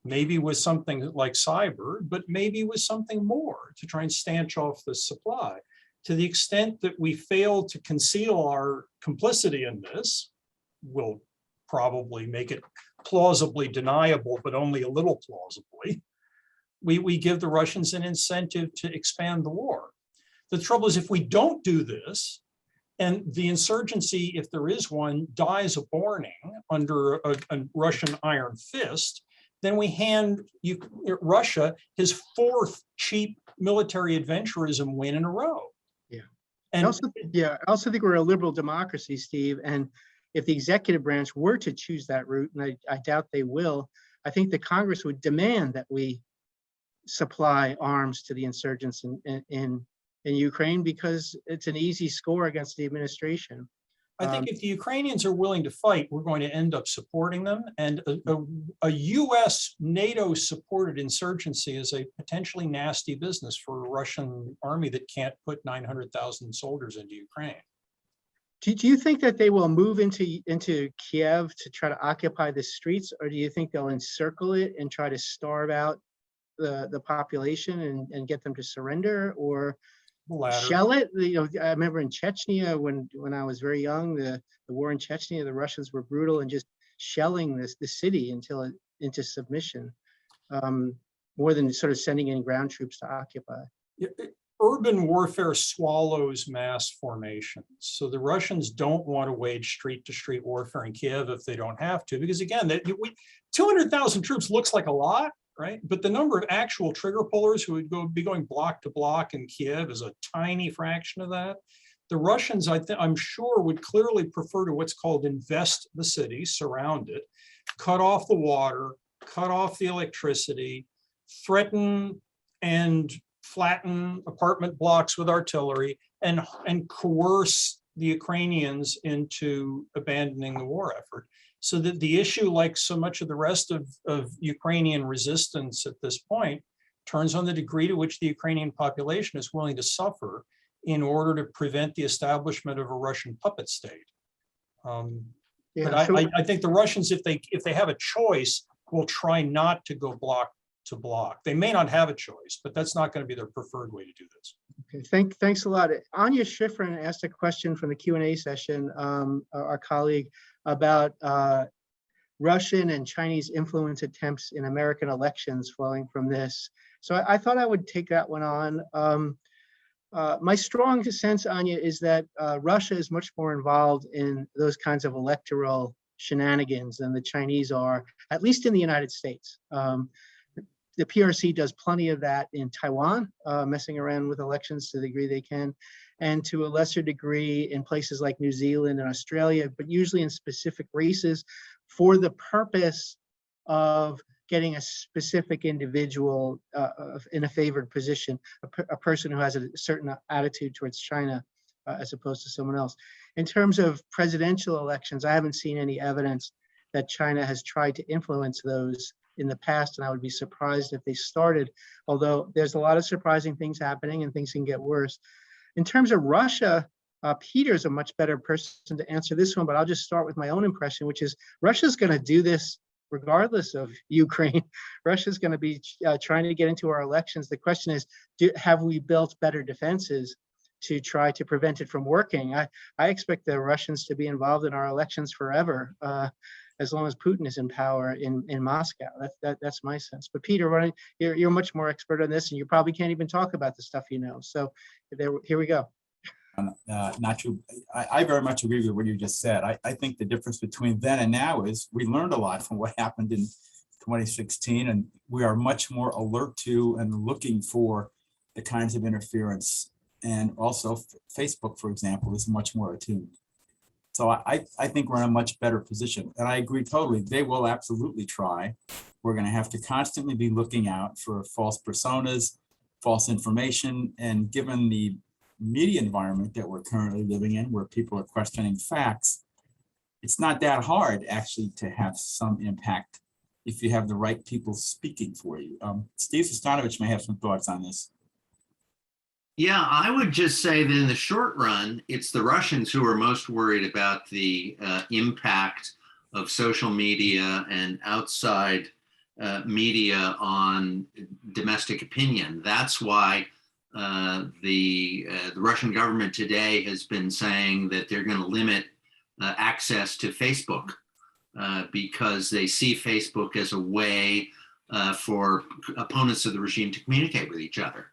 maybe with something like cyber, but maybe with something more to try and stanch off the supply. To the extent that we fail to conceal our complicity in this, we'll probably make it plausibly deniable, but only a little plausibly. We give the Russians an incentive to expand the war. The trouble is, if we don't do this, and the insurgency, if there is one, dies a borning under a Russian iron fist, then we hand Russia his fourth cheap military adventurism win in a row.
Yeah.
And
I also think we're a liberal democracy, Steve. And if the executive branch were to choose that route, and I doubt they will, I think the Congress would demand that we supply arms to the insurgents in Ukraine, because it's an easy score against the administration.
I think if the Ukrainians are willing to fight, we're going to end up supporting them. And a US NATO supported insurgency is a potentially nasty business for a Russian army that can't put 900,000 soldiers into Ukraine.
Do you think that they will move into Kiev to try to occupy the streets, or do you think they'll encircle it and try to starve out the population and get them to surrender? Or
latter.
shell it? I remember in Chechnya when I was very young, the war in Chechnya, the Russians were brutal and just shelling the city until it into submission, more than sort of sending in ground troops to occupy.
Urban warfare swallows mass formations. So the Russians don't want to wage street-to-street warfare in Kiev if they don't have to, because again, 200,000 troops looks like a lot, right? But the number of actual trigger pullers who would be going block to block in Kiev is a tiny fraction of that. The Russians, I'm sure, would clearly prefer to what's called invest the city, surround it, cut off the water, cut off the electricity, threaten and flatten apartment blocks with artillery, and coerce the Ukrainians into abandoning the war effort. So that the issue, like so much of the rest of Ukrainian resistance at this point, turns on the degree to which the Ukrainian population is willing to suffer in order to prevent the establishment of a Russian puppet state. But I think the Russians, if they have a choice, will try not to go block to block. They may not have a choice, but that's not going to be their preferred way to do this.
Okay, thanks a lot. Anya Schifrin asked a question from the Q&A session, our colleague, about Russian and Chinese influence attempts in American elections flowing from this. So I thought I would take that one on. My strong sense, Anya, is that Russia is much more involved in those kinds of electoral shenanigans than the Chinese are, at least in the United States. The PRC does plenty of that in Taiwan, messing around with elections to the degree they can, and to a lesser degree in places like New Zealand and Australia, but usually in specific races for the purpose of getting a specific individual in a favored position, a person who has a certain attitude towards China as opposed to someone else. In terms of presidential elections, I haven't seen any evidence that China has tried to influence those in the past, and I would be surprised if they started, although there's a lot of surprising things happening and things can get worse. In terms of Russia, Peter's a much better person to answer this one, but I'll just start with my own impression, which is Russia's going to do this regardless of Ukraine. Russia's going to be trying to get into our elections. The question is, have we built better defenses to try to prevent it from working? I expect the Russians to be involved in our elections forever, as long as Putin is in power in Moscow. That's my sense. But Peter, you're much more expert on this, and you probably can't even talk about the stuff you know. So here we go.
Not true. I very much agree with what you just said. I think the difference between then and now is we learned a lot from what happened in 2016, and we are much more alert to and looking for the kinds of interference. And also Facebook, for example, is much more attuned. So I think we're in a much better position. And I agree totally. They will absolutely try. We're going to have to constantly be looking out for false personas, false information. And given the media environment that we're currently living in, where people are questioning facts, it's not that hard actually to have some impact if you have the right people speaking for you. Steve Sestanovich may have some thoughts on this.
Yeah, I would just say that in the short run, it's the Russians who are most worried about the impact of social media and outside media on domestic opinion. That's why the Russian government today has been saying that they're going to limit access to Facebook because they see Facebook as a way for opponents of the regime to communicate with each other.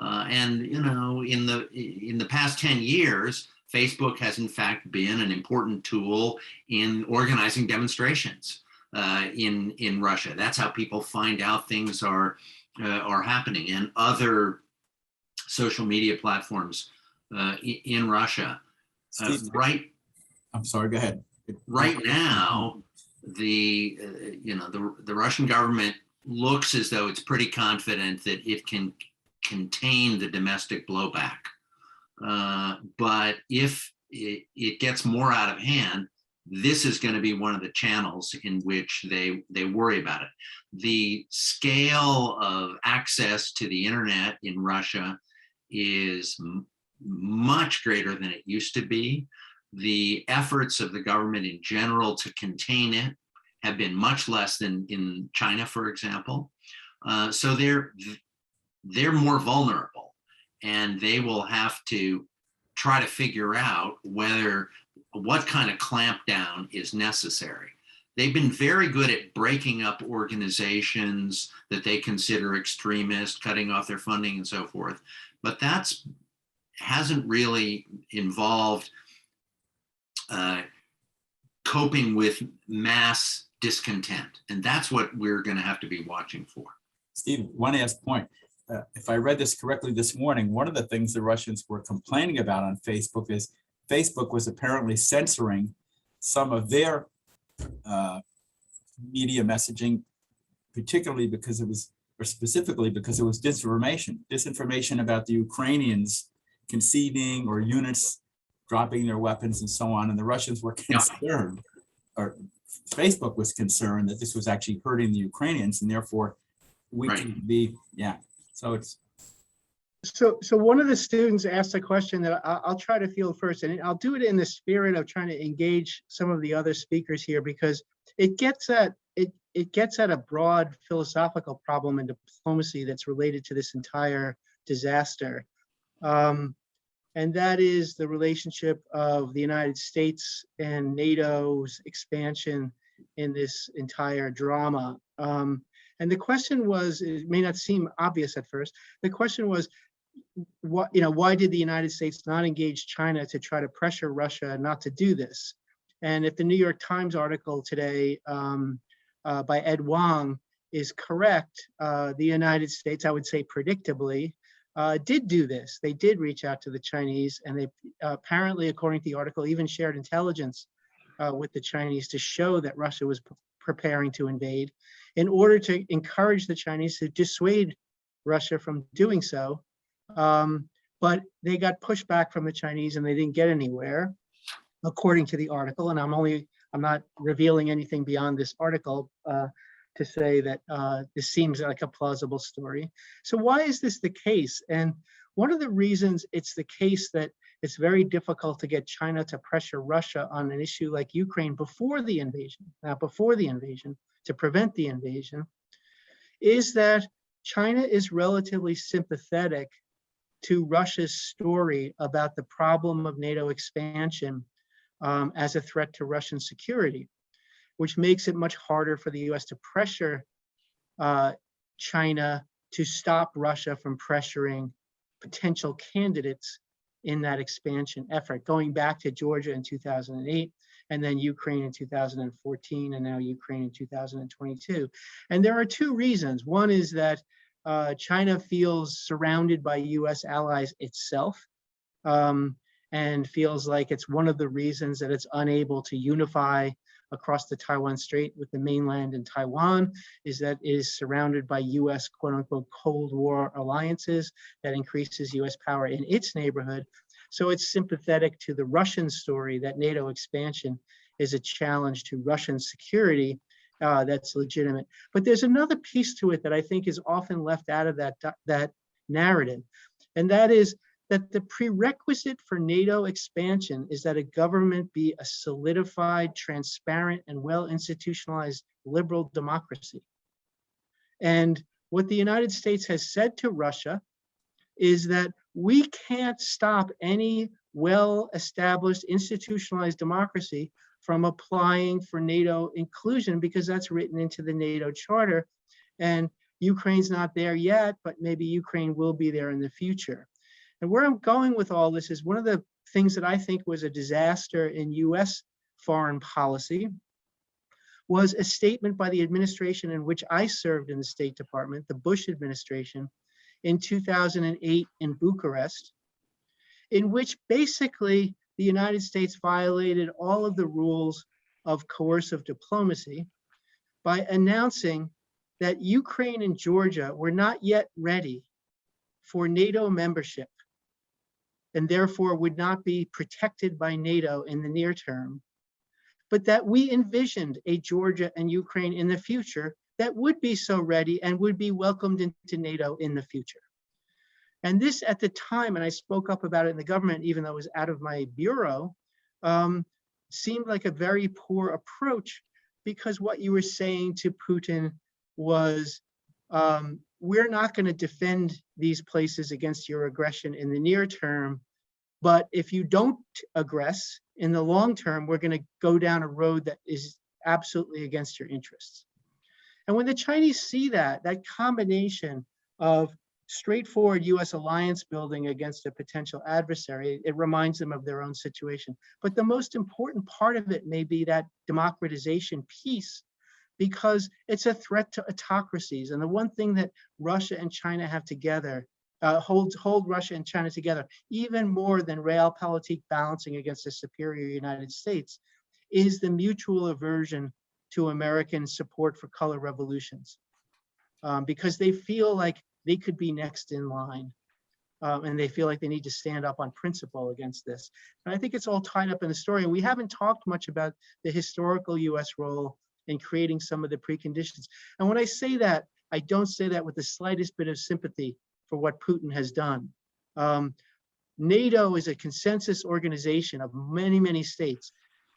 And you know, in the past 10 years, Facebook has in fact been an important tool in organizing demonstrations in Russia. That's how people find out things are happening, and other social media platforms in Russia.
Steve, I'm sorry. Go ahead.
Right now, the Russian government looks as though it's pretty confident that it can contain the domestic blowback. But if it gets more out of hand, this is going to be one of the channels in which they worry about it. The scale of access to the internet in Russia is much greater than it used to be. The efforts of the government in general to contain it have been much less than in China, for example. So they're more vulnerable. and they will have to try to figure out what kind of clampdown is necessary. They've been very good at breaking up organizations that they consider extremist, cutting off their funding and so forth, but hasn't really involved coping with mass discontent. And that's what we're going to have to be watching for.
Steve, one last point. If I read this correctly this morning, one of the things the Russians were complaining about on Facebook is Facebook was apparently censoring some of their media messaging, particularly because it was, or specifically because it was disinformation about the Ukrainians conceding or units dropping their weapons and so on. And the Russians were concerned, or Facebook was concerned that this was actually hurting the Ukrainians, and therefore we can be, so it's.
So one of the students asked a question that I'll try to field first, and I'll do it in the spirit of trying to engage some of the other speakers here, because it gets at a broad philosophical problem in diplomacy that's related to this entire disaster. And that is the relationship of the United States and NATO's expansion in this entire drama. And the question was, it may not seem obvious at first, the question was, why did the United States not engage China to try to pressure Russia not to do this? And if the New York Times article today by Ed Wong is correct, the United States, I would say predictably, did do this. They did reach out to the Chinese, and they apparently, according to the article, even shared intelligence with the Chinese to show that Russia was preparing to invade, in order to encourage the Chinese to dissuade Russia from doing so. But they got pushed back from the Chinese, and they didn't get anywhere, according to the article. And I'm not revealing anything beyond this article to say that this seems like a plausible story. So why is this the case? And one of the reasons it's the case that it's very difficult to get China to pressure Russia on an issue like Ukraine before the invasion, to prevent the invasion, is that China is relatively sympathetic to Russia's story about the problem of NATO expansion as a threat to Russian security, which makes it much harder for the US to pressure China to stop Russia from pressuring potential candidates in that expansion effort, going back to Georgia in 2008, and then Ukraine in 2014, and now Ukraine in 2022. And there are two reasons. One is that China feels surrounded by US allies itself, and feels like it's one of the reasons that it's unable to unify across the Taiwan Strait with the mainland and Taiwan, is that it is surrounded by US quote unquote Cold War alliances that increases US power in its neighborhood. So it's sympathetic to the Russian story that NATO expansion is a challenge to Russian security that's legitimate. But there's another piece to it that I think is often left out of that narrative. And that is that the prerequisite for NATO expansion is that a government be a solidified, transparent, and well-institutionalized liberal democracy. And what the United States has said to Russia is that we can't stop any well-established, institutionalized democracy from applying for NATO inclusion, because that's written into the NATO charter. And Ukraine's not there yet, but maybe Ukraine will be there in the future. And where I'm going with all this is one of the things that I think was a disaster in US foreign policy was a statement by the administration in which I served in the State Department, the Bush administration, in 2008 in Bucharest, in which basically the United States violated all of the rules of coercive diplomacy by announcing that Ukraine and Georgia were not yet ready for NATO membership, and therefore would not be protected by NATO in the near term, but that we envisioned a Georgia and Ukraine in the future that would be so ready and would be welcomed into NATO in the future. And this at the time, and I spoke up about it in the government, even though it was out of my bureau, seemed like a very poor approach, because what you were saying to Putin was, we're not going to defend these places against your aggression in the near term, but if you don't aggress in the long term, we're going to go down a road that is absolutely against your interests. And when the Chinese see that combination of straightforward US alliance building against a potential adversary, it reminds them of their own situation. But the most important part of it may be that democratization piece, because it's a threat to autocracies. And the one thing that Russia and China have together, hold Russia and China together, even more than realpolitik balancing against a superior United States, is the mutual aversion to American support for color revolutions. Because they feel like they could be next in line. And they feel like they need to stand up on principle against this. And I think it's all tied up in the story. And we haven't talked much about the historical US role in creating some of the preconditions. And when I say that, I don't say that with the slightest bit of sympathy for what Putin has done. NATO is a consensus organization of many, many states.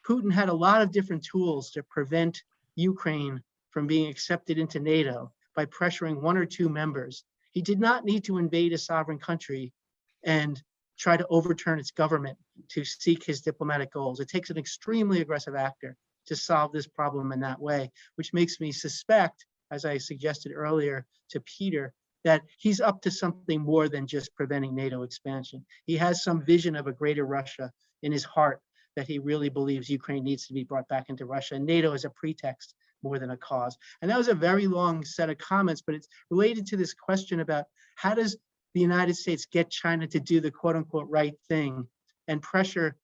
Putin had a lot of different tools to prevent Ukraine from being accepted into NATO by pressuring one or two members. He did not need to invade a sovereign country and try to overturn its government to seek his diplomatic goals. It takes an extremely aggressive actor to solve this problem in that way, which makes me suspect, as I suggested earlier to Peter, that he's up to something more than just preventing NATO expansion. He has some vision of a greater Russia in his heart, that he really believes Ukraine needs to be brought back into Russia, and NATO is a pretext more than a cause. And that was a very long set of comments, but it's related to this question about how does the United States get China to do the quote unquote right thing and pressure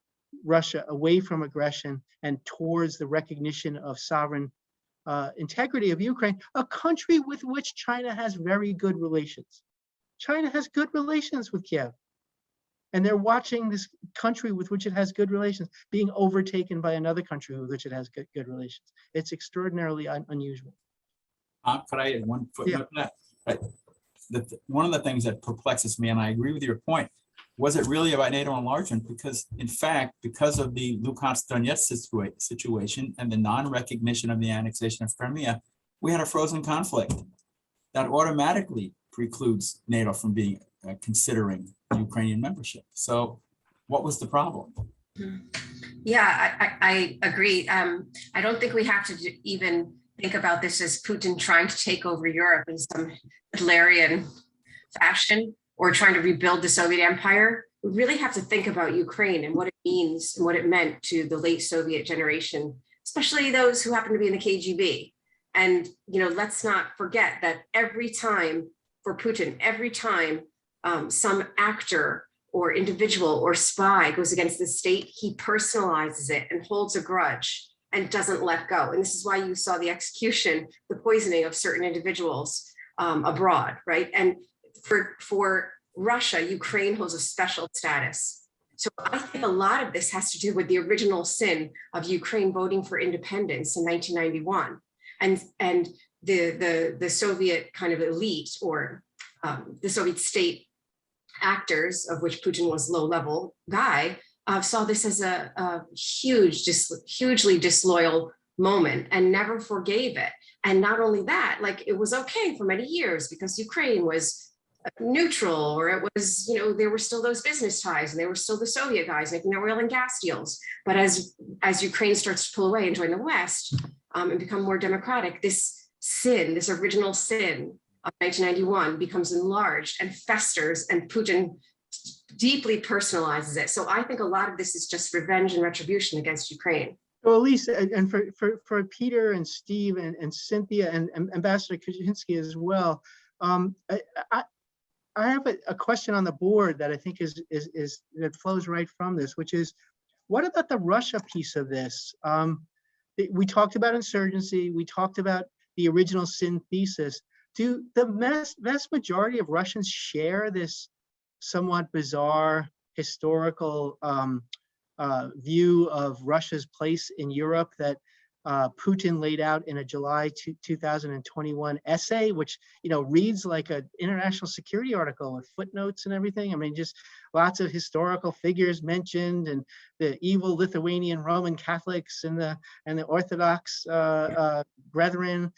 Russia away from aggression and towards the recognition of sovereign integrity of Ukraine, a country with which China has very good relations. China has good relations with Kiev. And they're watching this country with which it has good relations being overtaken by another country with which it has good relations. It's extraordinarily unusual.
Could I add one footnote to that? One of the things that perplexes me, and I agree with your point, was it really about NATO enlargement? Because in fact, because of the Luhansk Donetsk situation and the non-recognition of the annexation of Crimea, we had a frozen conflict that automatically precludes NATO from being considering Ukrainian membership. So what was the problem?
Yeah, I agree. I don't think we have to even think about this as Putin trying to take over Europe in some Hitlerian fashion or trying to rebuild the Soviet empire. We really have to think about Ukraine and what it means and what it meant to the late Soviet generation, especially those who happen to be in the KGB. And, you know, let's not forget that every time for Putin, every time some actor or individual or spy goes against the state, he personalizes it and holds a grudge and doesn't let go. And this is why you saw the execution, the poisoning of certain individuals abroad, right? And for Russia, Ukraine holds a special status. So I think a lot of this has to do with the original sin of Ukraine voting for independence in 1991. And the Soviet kind of elite or the Soviet state actors, of which Putin was low-level guy, saw this as a hugely disloyal moment and never forgave it. And not only that, like it was okay for many years because Ukraine was neutral, or it was, you know, there were still those business ties and there were still the Soviet guys making their oil and gas deals. But as Ukraine starts to pull away and join the West and become more democratic, this sin, this original sin of 1991 becomes enlarged and festers, and Putin deeply personalizes it. So I think a lot of this is just revenge and retribution against Ukraine.
So Elise, and for Peter and Steve and Cynthia and Ambassador Kuchynskyi as well, I have a question on the board that I think is that flows right from this, which is, what about the Russia piece of this? We talked about insurgency, we talked about the original sin thesis. Do the vast majority of Russians share this somewhat bizarre historical view of Russia's place in Europe, that Putin laid out in a July 2021 essay, which, reads like an international security article with footnotes and everything. I mean, just lots of historical figures mentioned, and the evil Lithuanian Roman Catholics and the Orthodox brethren.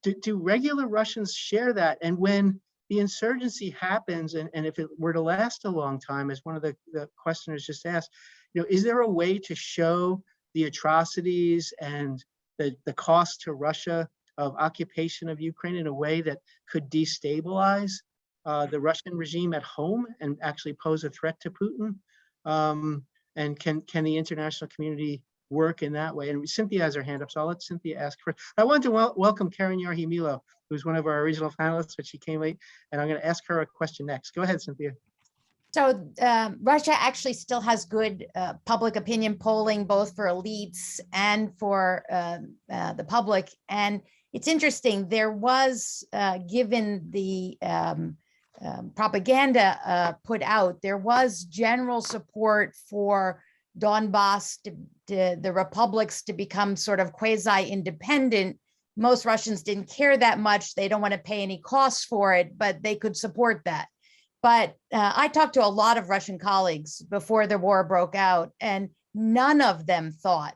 Do regular Russians share that? And when the insurgency happens, and if it were to last a long time, as one of the questioners just asked, is there a way to show the atrocities and the cost to Russia of occupation of Ukraine in a way that could destabilize the Russian regime at home and actually pose a threat to Putin? And can the international community work in that way? And Cynthia has her hand up, so I'll let Cynthia ask first. I want to welcome Keren Yarhi-Milo, who's one of our original panelists, but she came late, and I'm going to ask her a question next. Go ahead, Cynthia.
So Russia actually still has good public opinion polling, both for elites and for the public. And it's interesting, there was, given the propaganda put out, there was general support for Donbass, the republics to become sort of quasi-independent. Most Russians didn't care that much. They don't want to pay any costs for it, but they could support that. But I talked to a lot of Russian colleagues before the war broke out, and none of them thought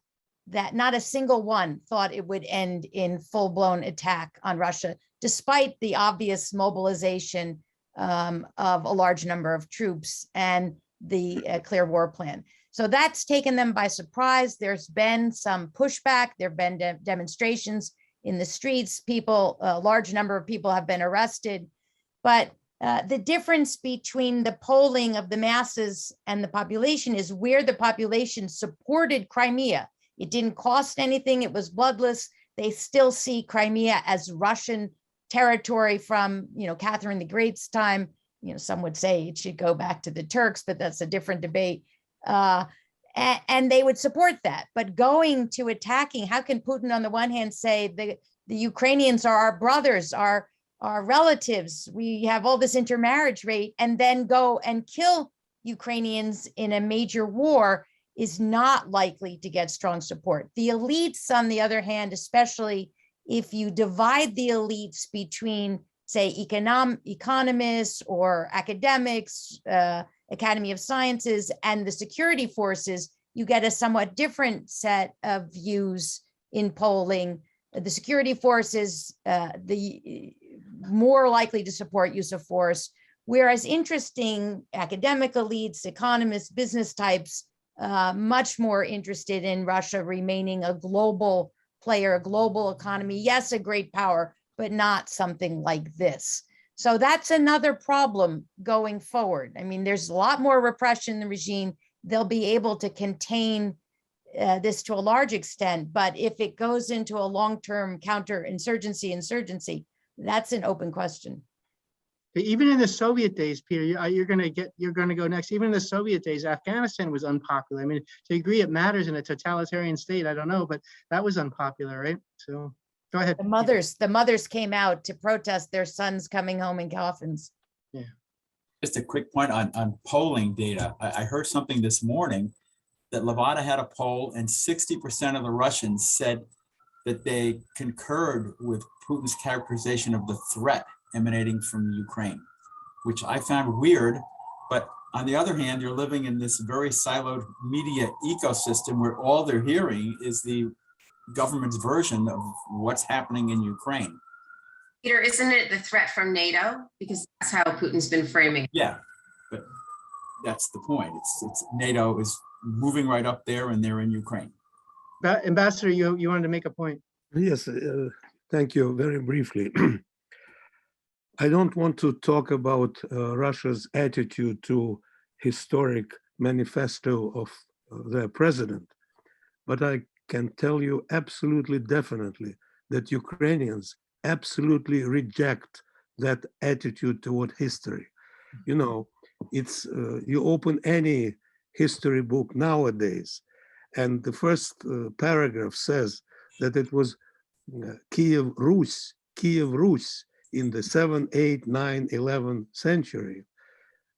that, not a single one thought it would end in full-blown attack on Russia, despite the obvious mobilization of a large number of troops and the clear war plan. So that's taken them by surprise. There's been some pushback. There have been demonstrations in the streets. A large number of people have been arrested. But the difference between the polling of the masses and the population is where the population supported Crimea. It didn't cost anything. It was bloodless. They still see Crimea as Russian territory from, Kathryn the Great's time. Some would say it should go back to the Turks, but that's a different debate. And they would support that. But going to attacking, how can Putin on the one hand say the Ukrainians are our brothers, our relatives, we have all this intermarriage rate, and then go and kill Ukrainians in a major war is not likely to get strong support. The elites, on the other hand, especially if you divide the elites between, say, economists or academics, Academy of Sciences, and the security forces, you get a somewhat different set of views in polling. The security forces, more likely to support use of force, whereas interesting academic elites, economists, business types, much more interested in Russia remaining a global player, a global economy. Yes, a great power, but not something like this. So that's another problem going forward. I mean, there's a lot more repression in the regime. They'll be able to contain this to a large extent, but if it goes into a long-term insurgency, that's an open question.
Even in the Soviet days, Peter, you're going to go next. Even in the Soviet days, Afghanistan was unpopular. I mean, to agree it matters in a totalitarian state, I don't know, but that was unpopular, right? So go ahead.
The mothers came out to protest their sons coming home in coffins.
Yeah.
Just a quick point on polling data. I heard something this morning that Levada had a poll and 60% of the Russians said that they concurred with Putin's characterization of the threat emanating from Ukraine, which I found weird. But on the other hand, you're living in this very siloed media ecosystem where all they're hearing is the government's version of what's happening in Ukraine.
Peter, isn't it the threat from NATO? Because that's how Putin's been framing it.
Yeah, but that's the point. It's NATO is moving right up there and they're in Ukraine.
Ambassador, you wanted to make a point.
Yes, thank you. Very briefly. I don't want to talk about Russia's attitude to historic manifesto of their president, but I can tell you absolutely definitely that Ukrainians absolutely reject that attitude toward history. You know, it's you open any history book nowadays, and the first paragraph says that it was Kiev Rus in the 7th, 8th, 9th, 11th century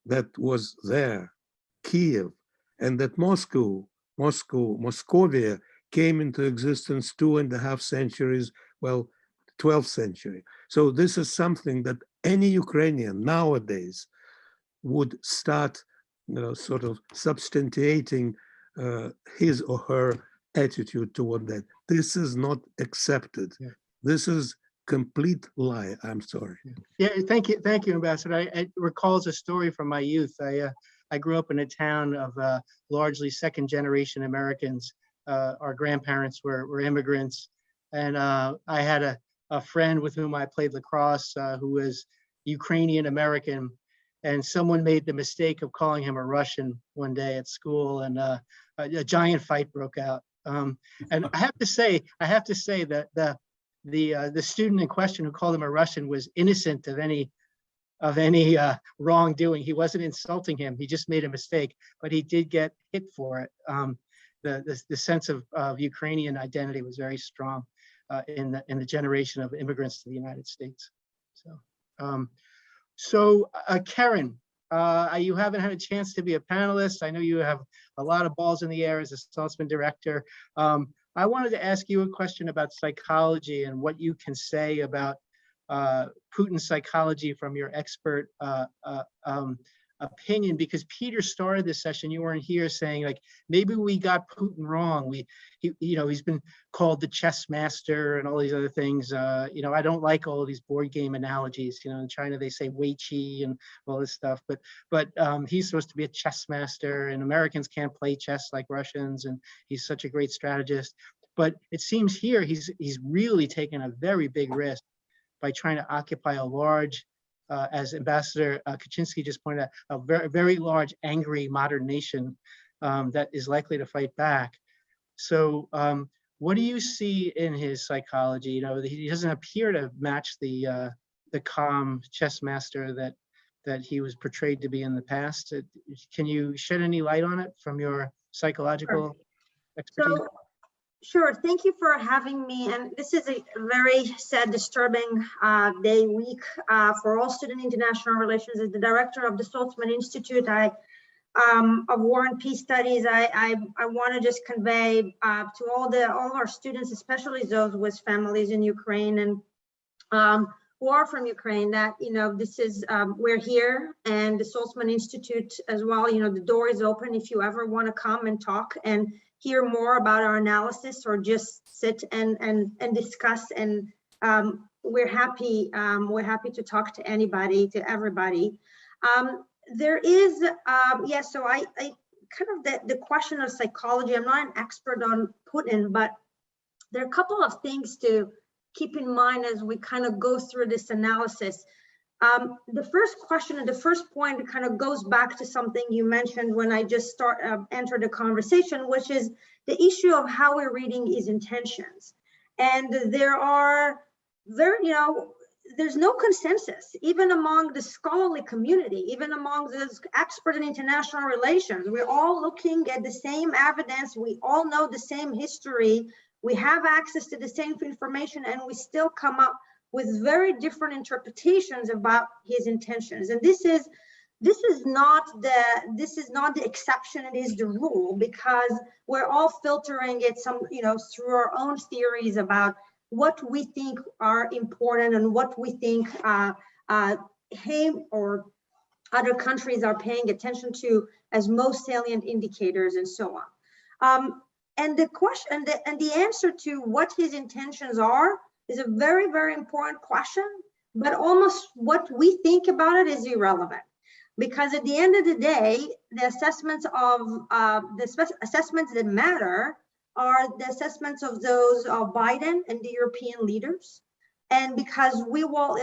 that was there, Kiev, and that Moscovia came into existence 2.5 centuries, well, 12th century. So this is something that any Ukrainian nowadays would start, sort of substantiating his or her attitude toward that. This is not accepted.
Yeah.
This is complete lie. I'm sorry.
Yeah, thank you, Ambassador. It recalls a story from my youth. I grew up in a town of largely second-generation Americans. Our grandparents were immigrants, and I had a friend with whom I played lacrosse who was Ukrainian American, and someone made the mistake of calling him a Russian one day at school, and a giant fight broke out. And I have to say that the student in question who called him a Russian was innocent of any wrongdoing. He wasn't insulting him. He just made a mistake, but he did get hit for it. The sense of Ukrainian identity was very strong in the generation of immigrants to the United States. So, Keren, you haven't had a chance to be a panelist. I know you have a lot of balls in the air as a Saltzman director. I wanted to ask you a question about psychology and what you can say about Putin's psychology from your expert opinion, because Peter started this session, you weren't here, saying like, maybe we got Putin wrong. He's been called the chess master and all these other things. I don't like all of these board game analogies. In China they say Wei Qi and all this stuff, but he's supposed to be a chess master, and Americans can't play chess like Russians, and he's such a great strategist. But it seems here he's really taken a very big risk by trying to occupy a large, as Ambassador Kuchynskyi just pointed out, a very, very large, angry modern nation that is likely to fight back. So what do you see in his psychology? He doesn't appear to match the calm chess master that he was portrayed to be in the past. Can you shed any light on it from your psychological expertise?
Sure, thank you for having me. And this is a very sad, disturbing day, week for all student international relations. As the director of the Saltzman Institute of War and Peace Studies, I want to just convey to all our students, especially those with families in Ukraine and who are from Ukraine, that this is we're here, and the Saltzman Institute as well. The door is open if you ever want to come and talk and hear more about our analysis, or just sit and discuss. And we're happy to talk to anybody, to everybody. There is, so I kind of the question of psychology, I'm not an expert on Putin, but there are a couple of things to keep in mind as we kind of go through this analysis. The first question and the first point kind of goes back to something you mentioned when I just entered the conversation, which is the issue of how we're reading his intentions. And there are there's no consensus, even among the scholarly community, even among the experts in international relations. We're all looking at the same evidence. We all know the same history. We have access to the same information, and we still come up with very different interpretations about his intentions. And this is not the exception, it is the rule, because we're all filtering it through our own theories about what we think are important and what we think him or other countries are paying attention to as most salient indicators, and so on. And the question and the answer to what his intentions are is a very, very important question, but almost what we think about it is irrelevant, because at the end of the day, the assessments assessments that matter are the assessments of those of Biden and the European leaders. And because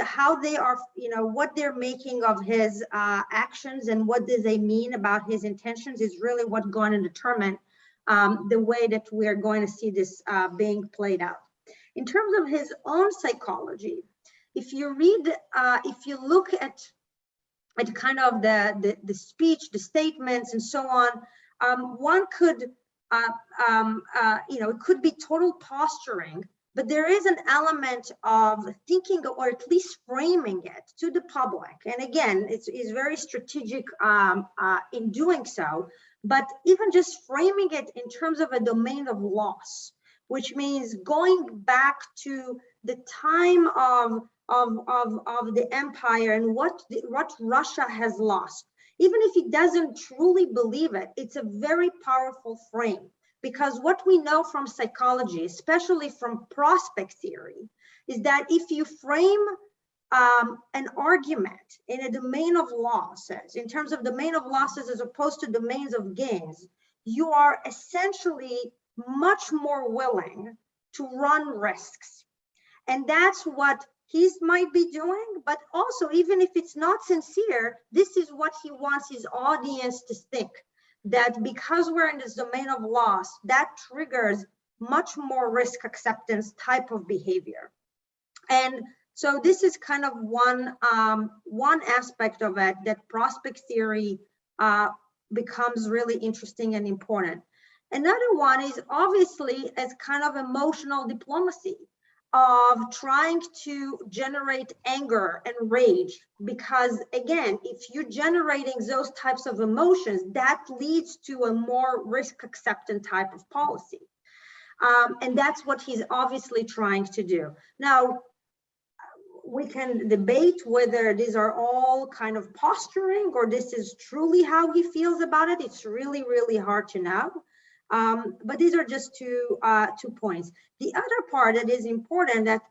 how they are, what they're making of his actions and what do they mean about his intentions is really what's going to determine the way that we are going to see this being played out. In terms of his own psychology, if you look at kind of the speech, the statements, and so on, one could, it could be total posturing, but there is an element of thinking, or at least framing it to the public. And again, it's very strategic in doing so, but even just framing it in terms of a domain of loss. which means going back to the time of the empire and what Russia has lost. Even if he doesn't truly believe it, it's a very powerful frame, because what we know from psychology, especially from prospect theory, is that if you frame an argument in a domain of losses, in terms of domain of losses as opposed to domains of gains, you are essentially much more willing to run risks. And that's what he might be doing, but also, even if it's not sincere, this is what he wants his audience to think, that because we're in this domain of loss, that triggers much more risk acceptance type of behavior. And so this is kind of one aspect of it, that prospect theory becomes really interesting and important. Another one is obviously as kind of emotional diplomacy, of trying to generate anger and rage, because again, if you're generating those types of emotions, that leads to a more risk acceptant type of policy. And that's what he's obviously trying to do. Now, we can debate whether these are all kind of posturing or this is truly how he feels about it. It's really, really hard to know. But these are just two points. The other part that is important that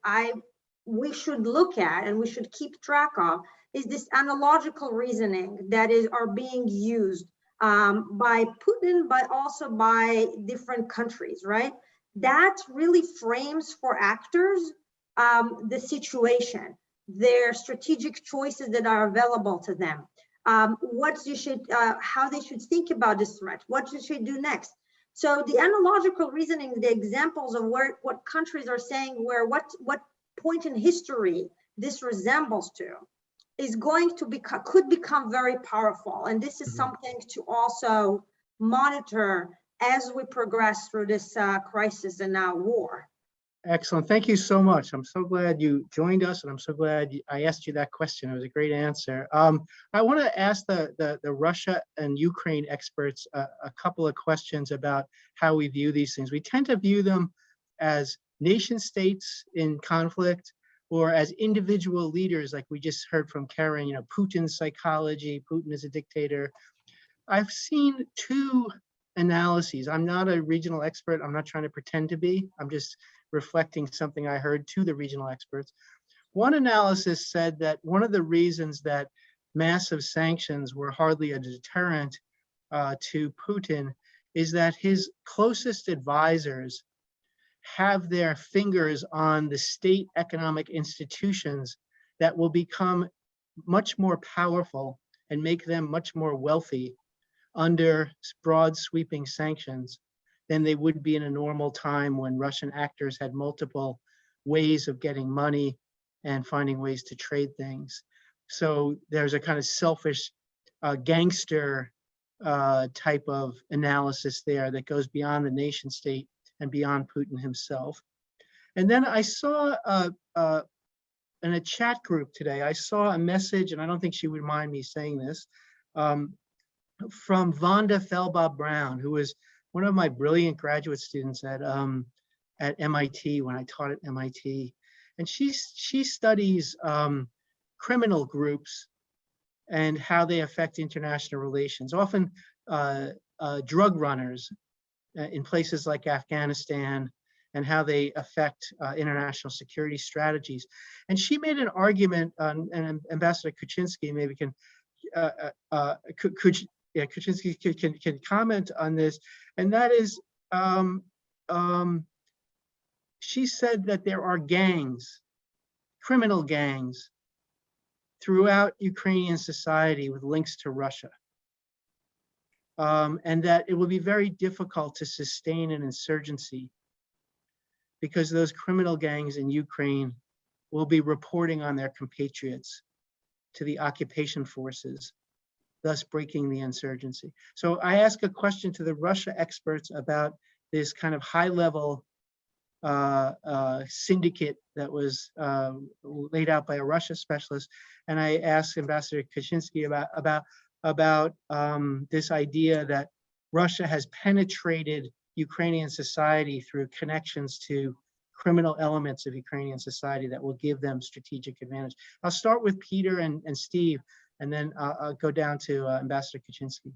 we should look at and we should keep track of is this analogical reasoning that are being used by Putin, but also by different countries, right? That really frames for actors the situation, their strategic choices that are available to them, how they should think about this threat, what they should do next. So the analogical reasoning, the examples of what countries are saying, what point in history this resembles to, is going to could become very powerful. And this is something to also monitor as we progress through this crisis and now war.
Excellent. Thank you so much. I'm so glad you joined us, and I'm so glad I asked you that question. It was a great answer. I want to ask the Russia and Ukraine experts a couple of questions about how we view these things. We tend to view them as nation states in conflict, or as individual leaders, like we just heard from Keren, Putin's psychology, Putin is a dictator. I've seen two analyses. I'm not a regional expert. I'm not trying to pretend to be. I'm just reflecting something I heard to the regional experts. One analysis said that one of the reasons that massive sanctions were hardly a deterrent to Putin is that his closest advisors have their fingers on the state economic institutions that will become much more powerful and make them much more wealthy under broad sweeping sanctions than they would be in a normal time when Russian actors had multiple ways of getting money and finding ways to trade things. So there's a kind of selfish gangster type of analysis there that goes beyond the nation state and beyond Putin himself. And then I saw in a chat group today, I saw a message, and I don't think she would mind me saying this, from Vonda Felbaugh-Brown, who was one of my brilliant graduate students at MIT when I taught at MIT. And she studies criminal groups and how they affect international relations, often drug runners in places like Afghanistan, and how they affect international security strategies. And she made an argument, and Ambassador Kuchynskyi maybe can, Kuchynskyi can comment on this, and that is, she said that there are gangs, criminal gangs, throughout Ukrainian society with links to Russia. And that it will be very difficult to sustain an insurgency because those criminal gangs in Ukraine will be reporting on their compatriots to the occupation forces, thus breaking the insurgency. So I ask a question to the Russia experts about this kind of high-level syndicate that was laid out by a Russia specialist, and I asked Ambassador Kuchynskyi about this idea that Russia has penetrated Ukrainian society through connections to criminal elements of Ukrainian society that will give them strategic advantage. I'll start with Peter and Steve, and then I'll go down to Ambassador Kuchynskyi.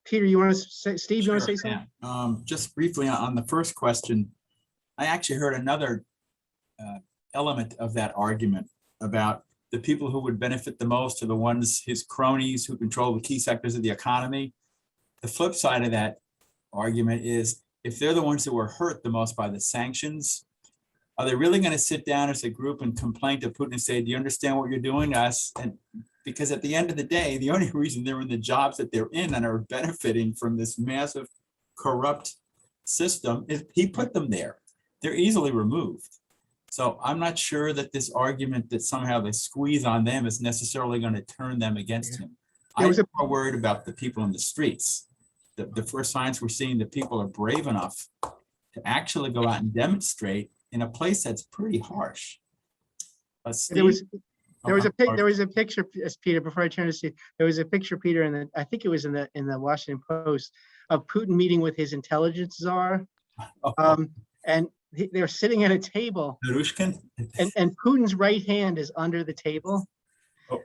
Peter, you want to say, Steve, you want to say something?
Yeah. Just briefly on the first question, I actually heard another element of that argument about the people who would benefit the most are the ones, his cronies who control the key sectors of the economy. The flip side of that argument is if they're the ones who were hurt the most by the sanctions, are they really going to sit down as a group and complain to Putin and say, do you understand what you're doing to us? And because at the end of the day, the only reason they're in the jobs that they're in and are benefiting from this massive corrupt system is he put them there. They're easily removed. So I'm not sure that this argument that somehow the squeeze on them is necessarily going to turn them against him. I'm more worried about the people in the streets. The first signs we're seeing that people are brave enough to actually go out and demonstrate in a place that's pretty harsh.
There was a picture, Peter, before I turn to Steve, there was a picture, Peter, and I think it was in the Washington Post, of Putin meeting with his intelligence czar. And they're sitting at a table, and Putin's right hand is under the table.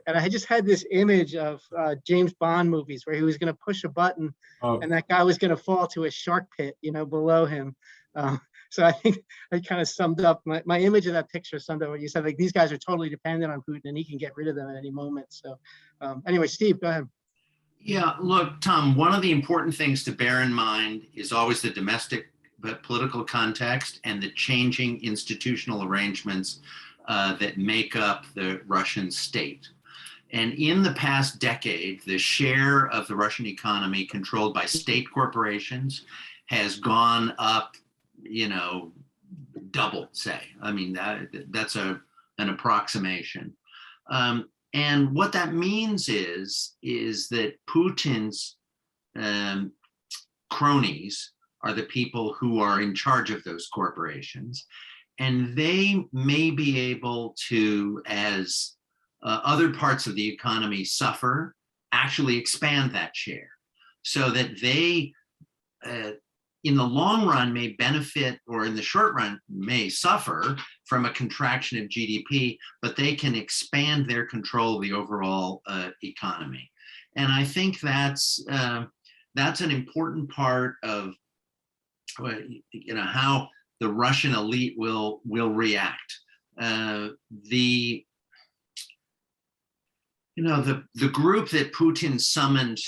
And I just had this image of James Bond movies where he was going to push a button and that guy was going to fall to a shark pit, below him. So I think I kind of summed up my image of that picture, summed up what you said, like these guys are totally dependent on Putin and he can get rid of them at any moment. So anyway, Steve, go ahead.
Yeah, look, Tom, one of the important things to bear in mind is always the domestic political context and the changing institutional arrangements that make up the Russian state. And in the past decade, the share of the Russian economy controlled by state corporations has gone up, double, say. I mean, that's an approximation. And what that means is that Putin's cronies are the people who are in charge of those corporations. And they may be able to, as other parts of the economy suffer, actually expand that share so that they, in the long run, may benefit, or in the short run may suffer from a contraction of GDP, but they can expand their control of the overall economy. And I think that's an important part of how the Russian elite will react. The group that Putin summoned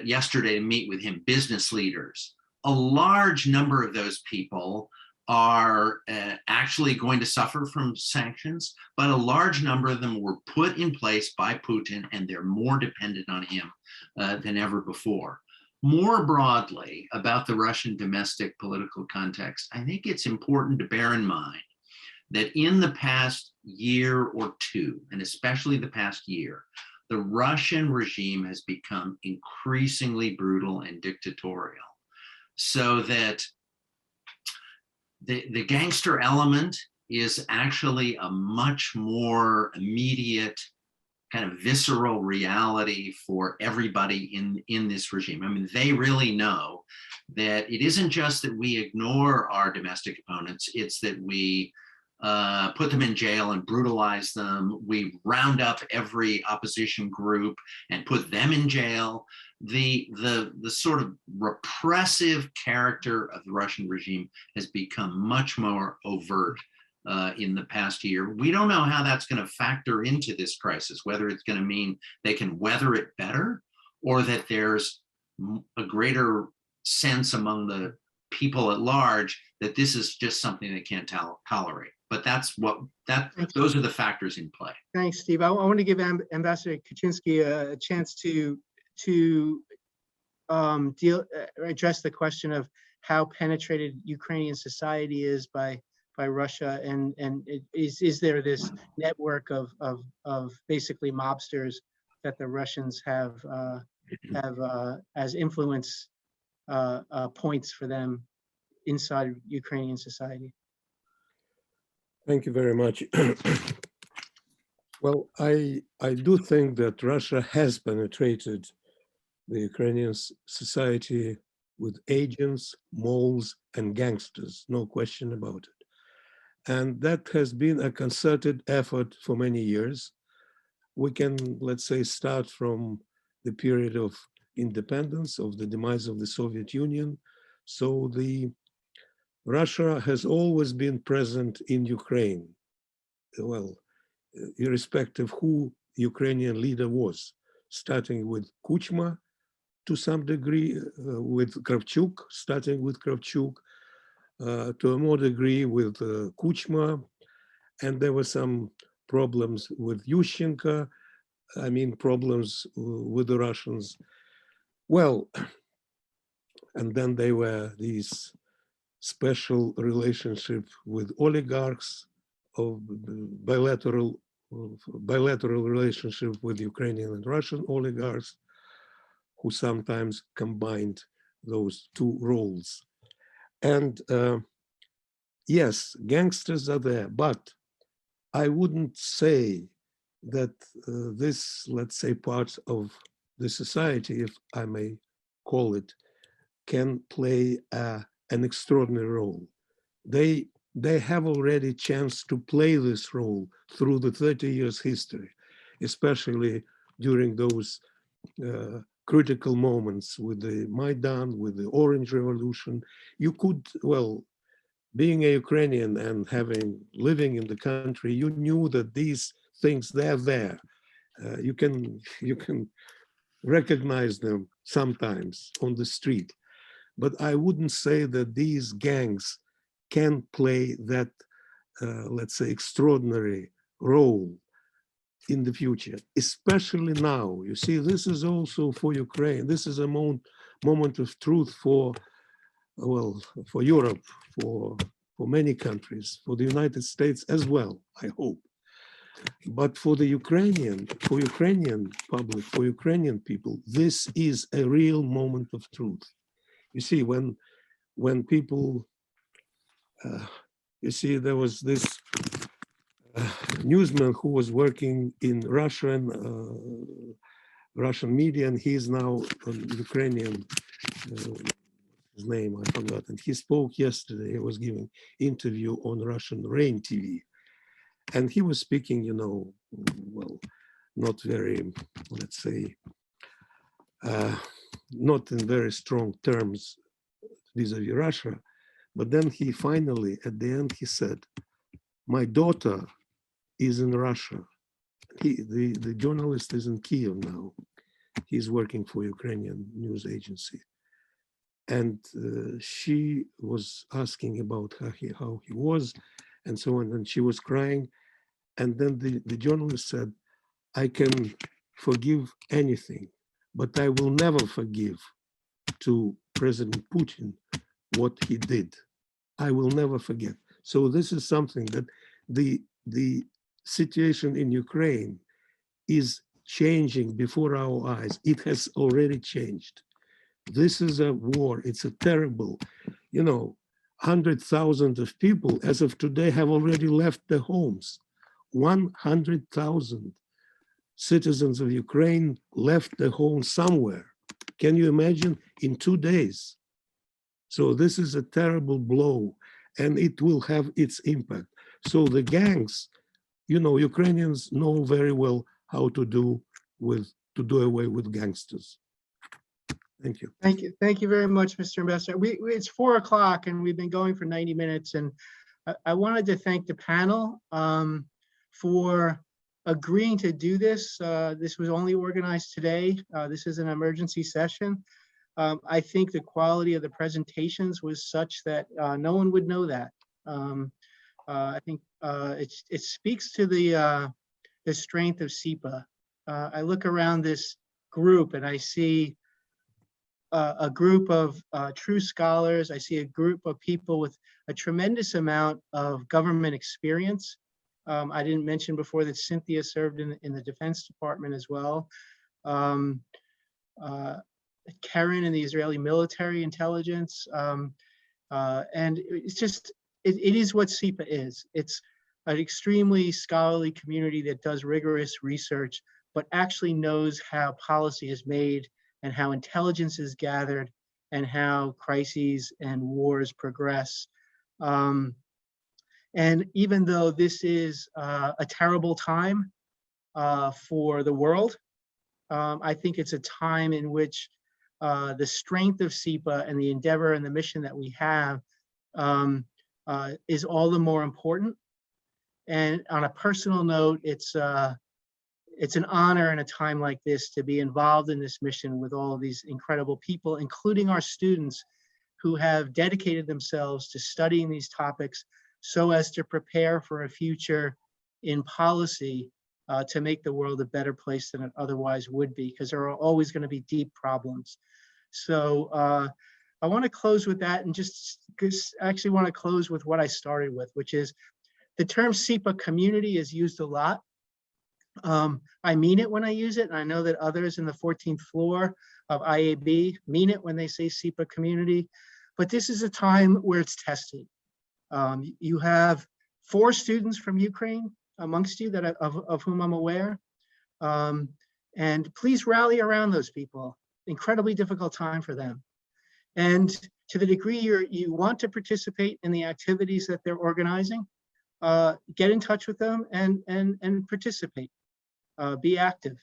yesterday to meet with him, business leaders, a large number of those people are actually going to suffer from sanctions, but a large number of them were put in place by Putin and they're more dependent on him than ever before. More broadly about the Russian domestic political context, I think it's important to bear in mind that in the past year or two, and especially the past year, the Russian regime has become increasingly brutal and dictatorial. So that the gangster element is actually a much more immediate kind of visceral reality for everybody in this regime. I mean, they really know that it isn't just that we ignore our domestic opponents, it's that we put them in jail and brutalize them. We round up every opposition group and put them in jail. The sort of repressive character of the Russian regime has become much more overt in the past year. We don't know how that's going to factor into this crisis, whether it's going to mean they can weather it better or that there's a greater sense among the people at large that this is just something they can't tolerate. But those are the factors in play.
Thanks, Steve. I want to give Ambassador Kuchynskyi a chance to address the question of how penetrated Ukrainian society is by Russia, and is there this network of basically mobsters that the Russians have as influence points for them inside Ukrainian society?
Thank you very much. Well, I do think that Russia has penetrated the Ukrainian society with agents, moles, and gangsters, no question about it. And that has been a concerted effort for many years. We can, let's say, start from the period of independence, of the demise of the Soviet Union. So Russia has always been present in Ukraine. Well, irrespective who Ukrainian leader was, starting with Kuchma to some degree, with Kravchuk, starting with Kravchuk, to a more degree with Kuchma, and there were some problems with Yushchenko, I mean problems with the Russians. Well, and then there were these special relationship with oligarchs, of bilateral relationship with Ukrainian and Russian oligarchs, who sometimes combined those two roles. And yes, gangsters are there, but I wouldn't say that this, let's say, part of the society, if I may call it, can play an extraordinary role. They have already chance to play this role through the 30 years history, especially during those critical moments with the Maidan, with the Orange Revolution. You could, well, being a Ukrainian and living in the country, you knew that these things, they're there. You can recognize them sometimes on the street. But I wouldn't say that these gangs can play that, let's say, extraordinary role in the future, especially now. You see, this is also for Ukraine. This is a moment of truth for, well, for Europe, for many countries, for the United States as well, I hope. But for the Ukrainian public, for Ukrainian people, this is a real moment of truth. You see, when people, you see, there was this newsman who was working in Russian media, and he's now on Ukrainian, his name, I forgot. And he spoke yesterday, he was giving interview on Russian Rain TV. And he was speaking, you know, well, not very, let's say, not in very strong terms vis-a-vis Russia. But then he finally, at the end, he said, my daughter is in Russia. The journalist is in Kiev now. He's working for Ukrainian news agency. And she was asking about how he was and so on. And she was crying. And then the journalist said, I can forgive anything, but I will never forgive to President Putin what he did. I will never forget. So this is something that the situation in Ukraine is changing before our eyes. It has already changed. This is a war. It's a terrible, you know, 100,000 of people as of today have already left their homes. 100,000 citizens of Ukraine left their home somewhere. Can you imagine? In 2 days. So this is a terrible blow, and it will have its impact. So the gangs, you know, Ukrainians know very well how to do away with gangsters. Thank you.
Thank you. Thank you very much, Mr. Ambassador. It's 4 o'clock and we've been going for 90 minutes. And I wanted to thank the panel for agreeing to do this. This was only organized today. This is an emergency session. I think the quality of the presentations was such that no one would know that. I think it speaks to the strength of SIPA. I look around this group and I see a group of true scholars. I see a group of people with a tremendous amount of government experience. I didn't mention before that Cynthia served in the Defense Department as well. Keren in the Israeli military intelligence. And it's just, it is what SIPA is. It's an extremely scholarly community that does rigorous research, but actually knows how policy is made and how intelligence is gathered and how crises and wars progress. And even though this is a terrible time for the world, I think it's a time in which the strength of SIPA and the endeavor and the mission that we have is all the more important. And on a personal note, it's an honor in a time like this to be involved in this mission with all of these incredible people, including our students who have dedicated themselves to studying these topics so as to prepare for a future in policy to make the world a better place than it otherwise would be, because there are always going to be deep problems. So I want to close with that, and just actually want to close with what I started with, which is the term SIPA community is used a lot. I mean it when I use it, and I know that others in the 14th floor of IAB mean it when they say SIPA community, but this is a time where it's tested. You have 4 students from Ukraine amongst you that of whom I'm aware, and please rally around those people. Incredibly difficult time for them. And to the degree you want to participate in the activities that they're organizing, get in touch with them and participate. Be active,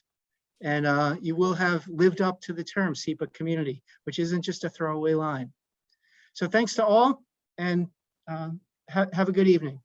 and you will have lived up to the term SIPA community, which isn't just a throwaway line. So thanks to all, and have a good evening.